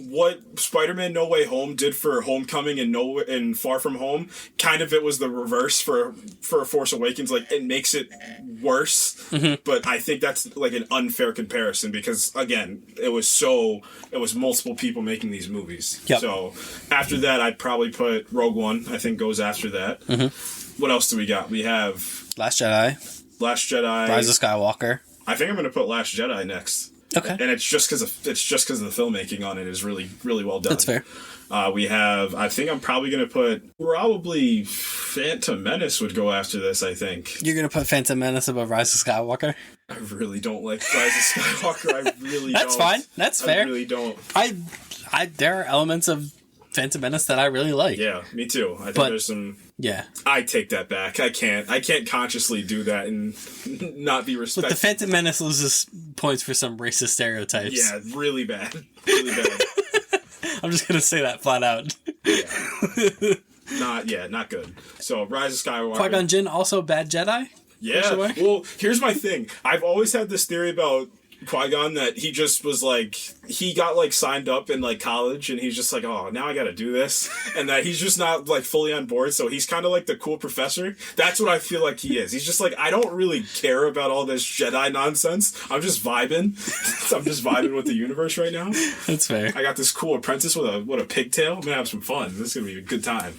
what Spider-Man No Way Home did for Homecoming and Far From Home. Kind of it was the reverse for Force Awakens. Like, it makes it worse. Mm-hmm. But I think that's like an unfair comparison because, again, it was multiple people making these movies. Yep. So after that, I'd probably put Rogue One, I think goes after that. Mm-hmm. What else do we got? We have Last Jedi. Rise of Skywalker. I think I'm going to put Last Jedi next. Okay. And it's just because of the filmmaking on it is really, really well done. That's fair. We have, I think I'm probably going to put, Phantom Menace would go after this, I think. You're going to put Phantom Menace above Rise of Skywalker? I really don't like Rise of Skywalker. I really That's don't. Fine. That's fair. I really don't. There are elements of Phantom Menace that I really like. Yeah, me too. I think there's some... Yeah. I take that back. I can't consciously do that and not be respectful. But the Phantom Menace loses points for some racist stereotypes. Yeah, really bad. Really bad. I'm just going to say that flat out. Yeah. Not good. So, Rise of Skywalker. Qui-Gon Jinn, also bad Jedi? Yeah. Well, here's my thing. I've always had this theory about Qui-Gon that he just was like, he got like signed up in like college and he's just like, oh, now I gotta do this. And that he's just not like fully on board. So he's kind of like the cool professor. That's what I feel like he is. He's just like, I don't really care about all this Jedi nonsense. I'm just vibing. I'm just vibing with the universe right now. That's fair. I got this cool apprentice with a pigtail. I'm gonna have some fun. This is gonna be a good time.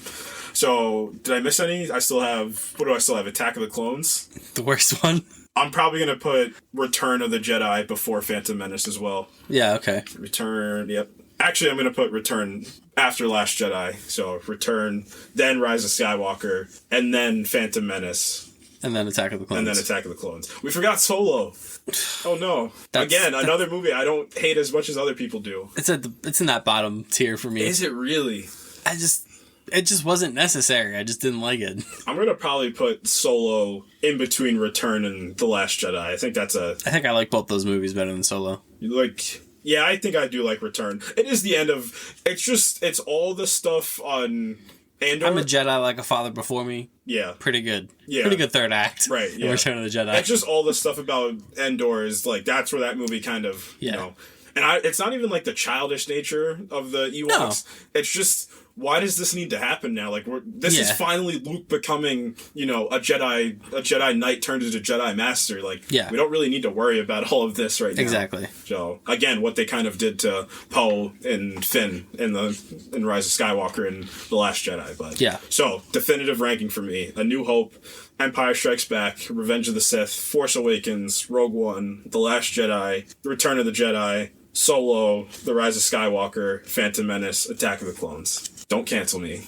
So, did I miss any? I still have, what do I still have? Attack of the Clones? The worst one? I'm probably going to put Return of the Jedi before Phantom Menace as well. Yeah, okay. Return, yep. Actually, I'm going to put Return after Last Jedi. So, Return, then Rise of Skywalker, and then Phantom Menace. And then Attack of the Clones. And then Attack of the Clones. We forgot Solo. Oh, no. Again, another movie I don't hate as much as other people do. It's in that bottom tier for me. Is it really? It just wasn't necessary. I just didn't like it. I'm going to probably put Solo in between Return and The Last Jedi. I think I like both those movies better than Solo. Yeah, I think I do like Return. It is the end of... It's all the stuff on Andor. I'm a Jedi like a father before me. Yeah. Pretty good. Yeah. Pretty good third act. Right, yeah. Return of the Jedi. It's just all the stuff about Andor is like, that's where that movie kind of, you know... And it's not even like the childish nature of the Ewoks. No. It's just... Why does this need to happen now? Like, this is finally Luke becoming, you know, a Jedi Knight turned into Jedi Master. Like, we don't really need to worry about all of this right now. Exactly. So, again, what they kind of did to Poe and Finn in Rise of Skywalker and The Last Jedi. But so, definitive ranking for me: A New Hope, Empire Strikes Back, Revenge of the Sith, Force Awakens, Rogue One, The Last Jedi, Return of the Jedi, Solo, The Rise of Skywalker, Phantom Menace, Attack of the Clones. Don't cancel me.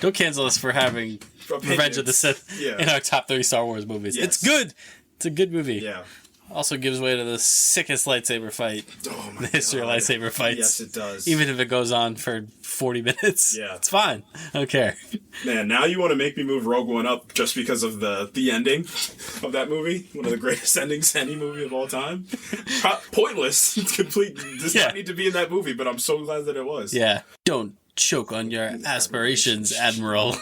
Don't cancel us for having Revenge of the Sith in our top 3 Star Wars movies. Yes. It's good. It's a good movie. Yeah. Also gives way to the sickest lightsaber fight in the history of lightsaber fights. Yes, it does. Even if it goes on for 40 minutes. Yeah. It's fine. I don't care. Man, now you want to make me move Rogue One up just because of the ending of that movie. One of the greatest endings to any movie of all time. Pointless. It's complete. Does not need to be in that movie, but I'm so glad that it was. Yeah. Don't choke on your aspirations, Admiral.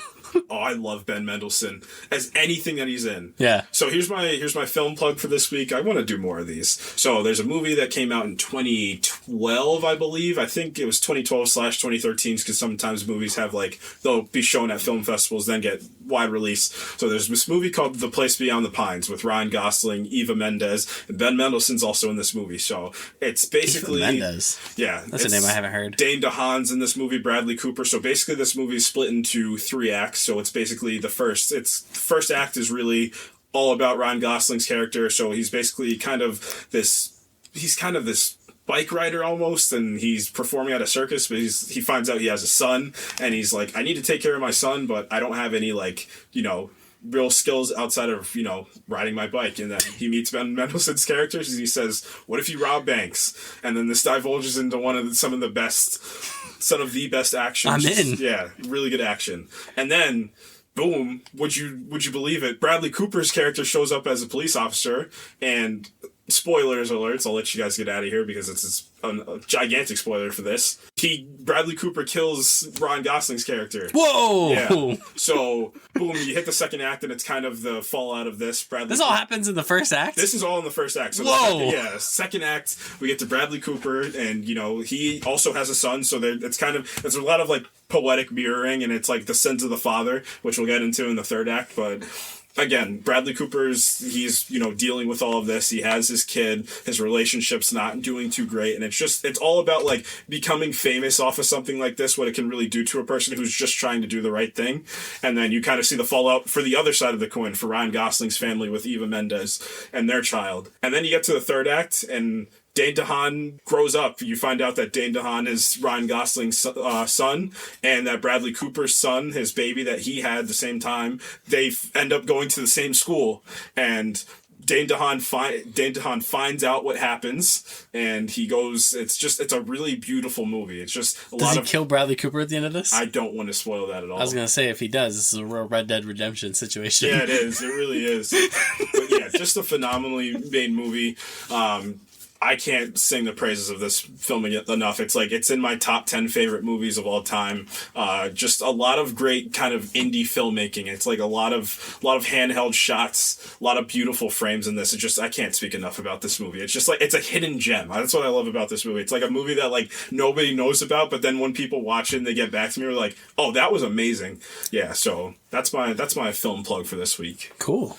Oh, I love Ben Mendelsohn as anything that he's in. Yeah. So here's my film plug for this week. I want to do more of these. So there's a movie that came out in 2012, I believe. I think it was 2012/2013 because sometimes movies have they'll be shown at film festivals, then get wide release. So there's this movie called The Place Beyond the Pines with Ryan Gosling, Eva Mendes, and Ben Mendelsohn's also in this movie. So it's basically... Eva Mendes? Yeah. That's a name I haven't heard. Dane DeHaan's in this movie, Bradley Cooper. So basically this movie is split into 3 acts. So it's basically the first act is really all about Ryan Gosling's character. So he's basically kind of this bike rider almost, and he's performing at a circus, but he finds out he has a son, and he's like, I need to take care of my son, but I don't have any real skills outside of, riding my bike. And then he meets Ben Mendelsohn's characters and he says, what if you rob banks? And then this divulges into some of the best action. I'm in. Yeah, really good action. And then, boom, would you believe it? Bradley Cooper's character shows up as a police officer, and spoilers alerts, I'll let you guys get out of here because it's a gigantic spoiler for this. Bradley Cooper kills Ryan Gosling's character. Whoa! Yeah. So, boom, you hit the second act, and it's kind of the fallout of this. This all happens in the first act? This is all in the first act. So whoa! Second act, we get to Bradley Cooper, and, he also has a son, so it's a lot of, poetic mirroring, and it's, the sins of the father, which we'll get into in the third act, but... Again, Bradley he's dealing with all of this. He has his kid. His relationship's not doing too great. And it's all about, becoming famous off of something like this, what it can really do to a person who's just trying to do the right thing. And then you kind of see the fallout for the other side of the coin for Ryan Gosling's family with Eva Mendes and their child. And then you get to the third act, and Dane DeHaan grows up. You find out that Dane DeHaan is Ryan Gosling's son, and that Bradley Cooper's son, his baby that he had the same time, they end up going to the same school. And Dane DeHaan finds out what happens, and he goes. It's a really beautiful movie. It's just Does he kill Bradley Cooper at the end of this? I don't want to spoil that at all. I was gonna say if he does, this is a real Red Dead Redemption situation. Yeah, it is. It really is. But yeah, just a phenomenally made movie. I can't sing the praises of this film enough. It's like, it's in my top 10 favorite movies of all time. Just a lot of great kind of indie filmmaking. It's like a lot of handheld shots, a lot of beautiful frames in this. It's just, I can't speak enough about this movie. It's just like, it's a hidden gem. That's what I love about this movie. It's like a movie that like nobody knows about, but then when people watch it and they get back to me, they're like, oh, that was amazing. Yeah. So that's my film plug for this week. Cool.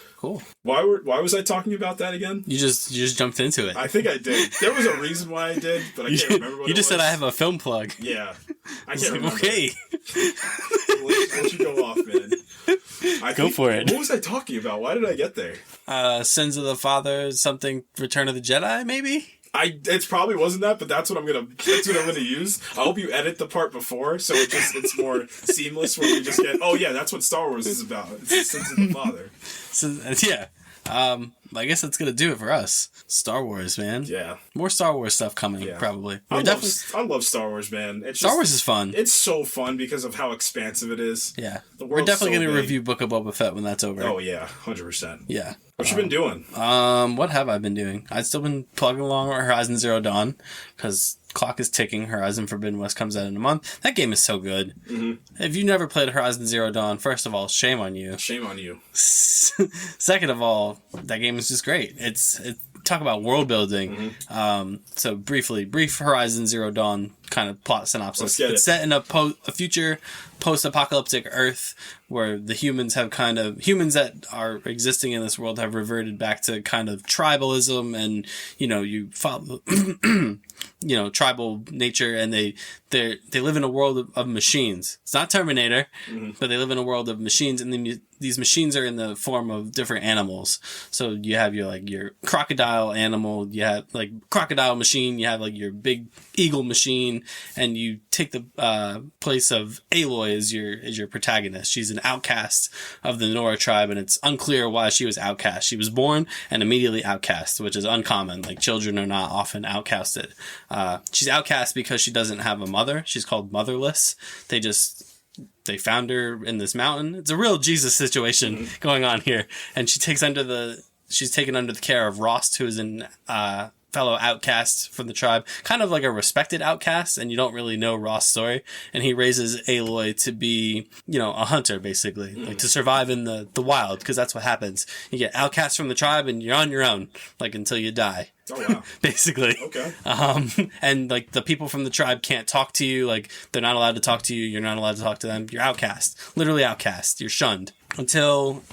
Why was I talking about that again? You just jumped into it. I think I did. There was a reason why I did, but I can't remember what it was. You just said I have a film plug. Yeah. I can't remember. Okay. Let you go off, man. Go for it. What was I talking about? Why did I get there? Sins of the Father, something Return of the Jedi, maybe? It probably wasn't that, but that's what I'm gonna use. I hope you edit the part before, so it's more seamless where you just get, oh yeah, that's what Star Wars is about. It's the Sins of the Father. So yeah. I guess that's gonna do it for us. Star Wars, man. Yeah. More Star Wars stuff coming, probably. I love Star Wars, man. Star Wars is fun. It's so fun because of how expansive it is. Yeah. We're definitely gonna review Book of Boba Fett when that's over. Oh yeah, 100%. Yeah. What you been doing? What have I been doing? I've still been plugging along with Horizon Zero Dawn, because clock is ticking. Horizon Forbidden West comes out in a month. That game is so good. Mm-hmm. If you never played Horizon Zero Dawn, first of all, shame on you. Shame on you. Second of all, that game is just great. It's talk about world building. Mm-hmm. So brief Horizon Zero Dawn kind of plot synopsis. It's set in a future post-apocalyptic Earth where the humans that are existing in this world have reverted back to kind of tribalism, and you follow tribal nature, and they live in a world of machines. It's not Terminator, but they live in a world of machines, and then these machines are in the form of different animals. So you have your crocodile animal, you have like crocodile machine, you have like your big eagle machine, and you take the place of Aloy as your protagonist. She's an outcast of the Nora tribe, and it's unclear why she was outcast. She was born and immediately outcast, which is uncommon. Like, children are not often outcasted. She's outcast because she doesn't have a mother. She's called motherless. They found her in this mountain. It's a real Jesus situation going on here. And she's taken under the care of Rost, who is an fellow outcast from the tribe, kind of like a respected outcast, and you don't really know Rost's story. And he raises Aloy to be, a hunter, basically, like to survive in the wild, because that's what happens. You get outcast from the tribe, and you're on your own, like, until you die. Oh, wow. Basically. Okay. And like the people from the tribe can't talk to you. Like, they're not allowed to talk to you. You're not allowed to talk to them. You're outcast. Literally outcast. You're shunned until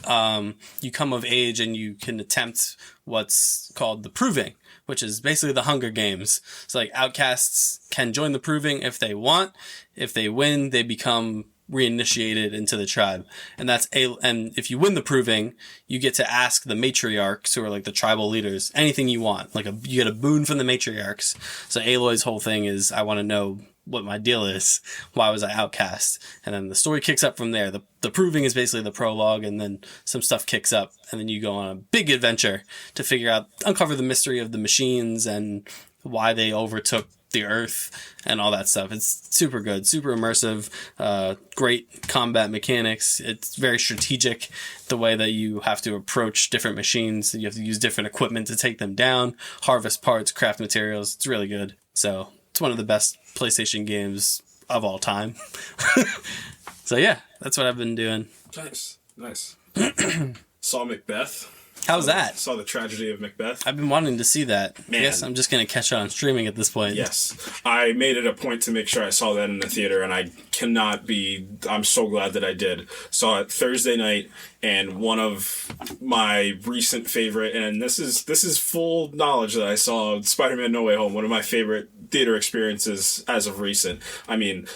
you come of age and you can attempt what's called the Proving, which is basically the Hunger Games. So like, outcasts can join the Proving if they want. If they win, they become reinitiated into the tribe, and if you win the Proving, you get to ask the matriarchs, who are like the tribal leaders, anything you want. Like, you get a boon from the matriarchs. So Aloy's whole thing is, I want to know what my deal is. Why was I outcast? And then the story kicks up from there. The Proving is basically the prologue, and then some stuff kicks up, and then you go on a big adventure to uncover the mystery of the machines and why they overtook the Earth and all that stuff. It's super good, super immersive, great combat mechanics. It's very strategic, the way that you have to approach different machines. You have to use different equipment to take them down, harvest parts, craft materials. It's really good. So it's one of the best PlayStation games of all time. So yeah, that's what I've been doing. Nice. Saw Macbeth. How's that? Saw the tragedy of Macbeth. I've been wanting to see that. Man. I guess I'm just going to catch it on streaming at this point. Yes. I made it a point to make sure I saw that in the theater, and I'm so glad that I did. Saw it Thursday night, and one of my recent favorite, and this is full knowledge that I saw Spider-Man No Way Home, one of my favorite theater experiences as of recent. I mean,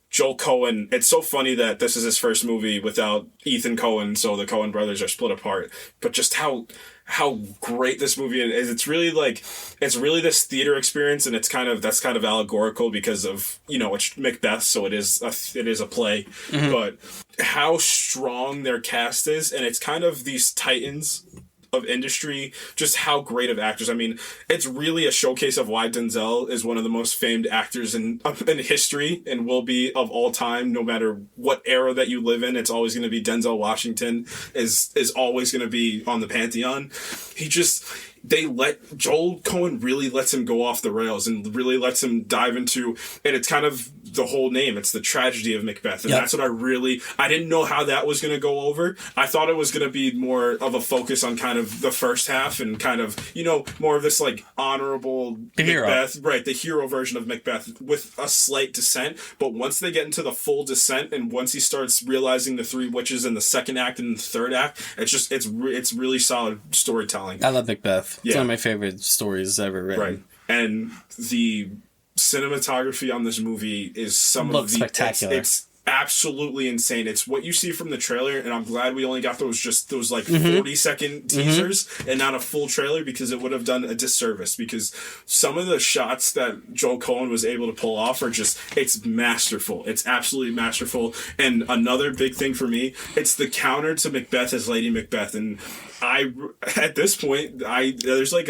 Joel Coen, it's so funny that this is his first movie without Ethan Coen, so the Coen brothers are split apart. But just how great this movie is. It's really this theater experience, and that's kind of allegorical because of, it's Macbeth, so it is a play. Mm-hmm. But how strong their cast is, and it's kind of these titans of industry, just how great of actors. I mean, it's really a showcase of why Denzel is one of the most famed actors in history, and will be of all time, no matter what era that you live in. It's always going to be Denzel Washington is always going to be on the pantheon. Joel Cohen really lets him go off the rails and really lets him dive into, and it's kind of the whole name. It's the tragedy of Macbeth. And that's what I didn't know how that was going to go over. I thought it was going to be more of a focus on kind of the first half and kind of, more of this like honorable Macbeth, right? The hero version of Macbeth with a slight descent. But once they get into the full descent and once he starts realizing the three witches in the second act and the third act, it's really solid storytelling. I love Macbeth. It's one of my favorite stories ever written. Right. And the cinematography on this movie is spectacular. It's absolutely insane. It's what you see from the trailer, and I'm glad we only got those 40-second teasers and not a full trailer, because it would have done a disservice, because some of the shots that Joel Cohen was able to pull off are it's masterful. It's absolutely masterful. And another big thing for me, it's the counter to Macbeth as Lady Macbeth. And at this point, there's like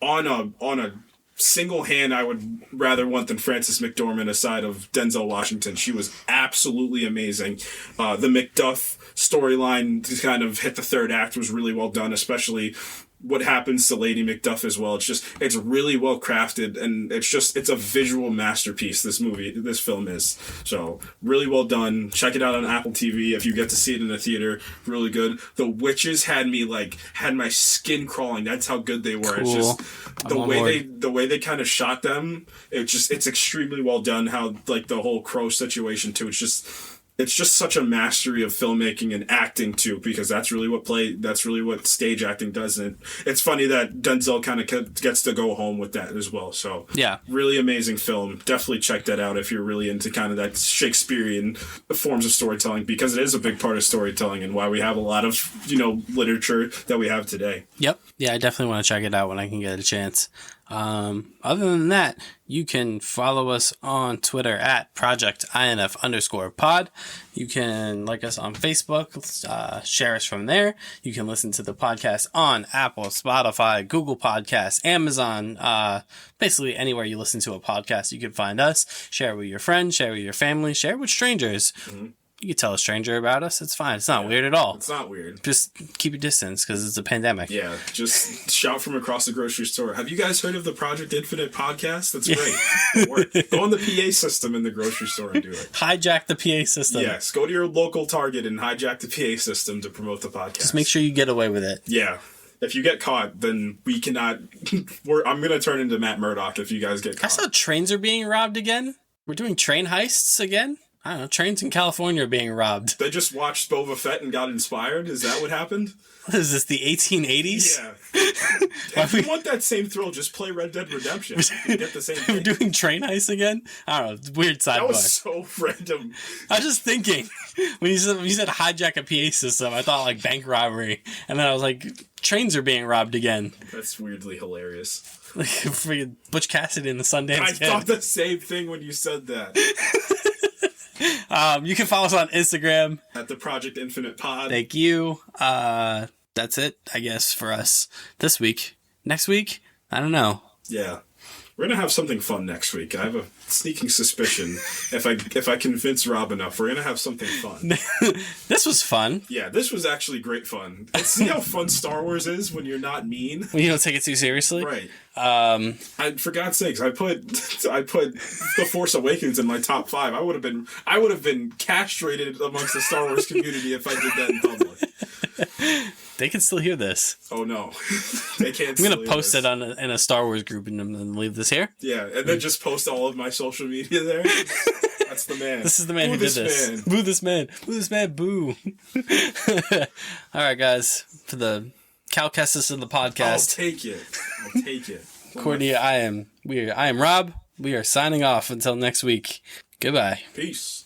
on a single hand, I would rather want than Frances McDormand aside of Denzel Washington. She was absolutely amazing. The Macduff storyline to kind of hit the third act was really well done, especially what happens to Lady Macduff as well. It's really well crafted, and it's a visual masterpiece, this film is. So really well done. Check it out on Apple TV if you get to see it in the theater. Really good. The witches had my skin crawling. That's how good they were. Cool. It's just the way they kind of shot them. It's extremely well done. How like the whole crow situation too. It's just such a mastery of filmmaking and acting too, because that's really what stage acting does. And it's funny that Denzel kind of gets to go home with that as well. So yeah, really amazing film. Definitely check that out if you're really into kind of that Shakespearean forms of storytelling, because it is a big part of storytelling and why we have a lot of, literature that we have today. Yep. Yeah, I definitely want to check it out when I can get a chance. Other than that, you can follow us on Twitter at ProjectINF_pod. You can like us on Facebook, share us from there. You can listen to the podcast on Apple, Spotify, Google Podcasts, Amazon, basically anywhere you listen to a podcast, you can find us. Share it with your friends, share it with your family, share it with strangers. Mm-hmm. You can tell a stranger about us. It's fine. It's not weird at all. It's not weird. Just keep your distance because it's a pandemic. Yeah. Just shout from across the grocery store. Have you guys heard of the Project Infinite podcast? That's great. Go on the PA system in the grocery store and do it. Hijack the PA system. Yes. Go to your local Target and hijack the PA system to promote the podcast. Just make sure you get away with it. Yeah. If you get caught, then we cannot... I'm going to turn into Matt Murdock if you guys get caught. I saw trains are being robbed again. We're doing train heists again. I don't know, trains in California are being robbed. They just watched Boba Fett and got inspired? Is that what happened? What is this, the 1880s? Yeah. If you want that same thrill, just play Red Dead Redemption. You get the same thing. We're doing train heists again? I don't know, weird sidebar. That was so random. I was just thinking, when you said hijack a PA system, I thought like bank robbery. And then I was like, trains are being robbed again. That's weirdly hilarious. Like freaking Butch Cassidy in the Sundance I thought the same thing when you said that. You can follow us on Instagram at the Project Infinite Pod. Thank you. That's it, I guess, for us this week. Next week, I don't know. Yeah, we're gonna have something fun next week. I have a sneaking suspicion if I convince Rob enough, we're gonna have something fun. This was fun. Yeah, this was actually great fun. See how fun Star Wars is when you're not mean. When you don't take it too seriously, right? For God's sakes, I put The Force Awakens in my top 5. I would have been castrated amongst the Star Wars community if I did that in public. They can still hear this. Oh no, they can't. I'm gonna post it in a Star Wars group and then leave this here. Yeah, and then just post all of my social media there. That's the man. This is the man who did this. Boo this man. Boo this man. Boo. All right, guys, for the Calcestis of the podcast. I'll take it. Courtney, I am Rob. We are signing off until next week. Goodbye. Peace.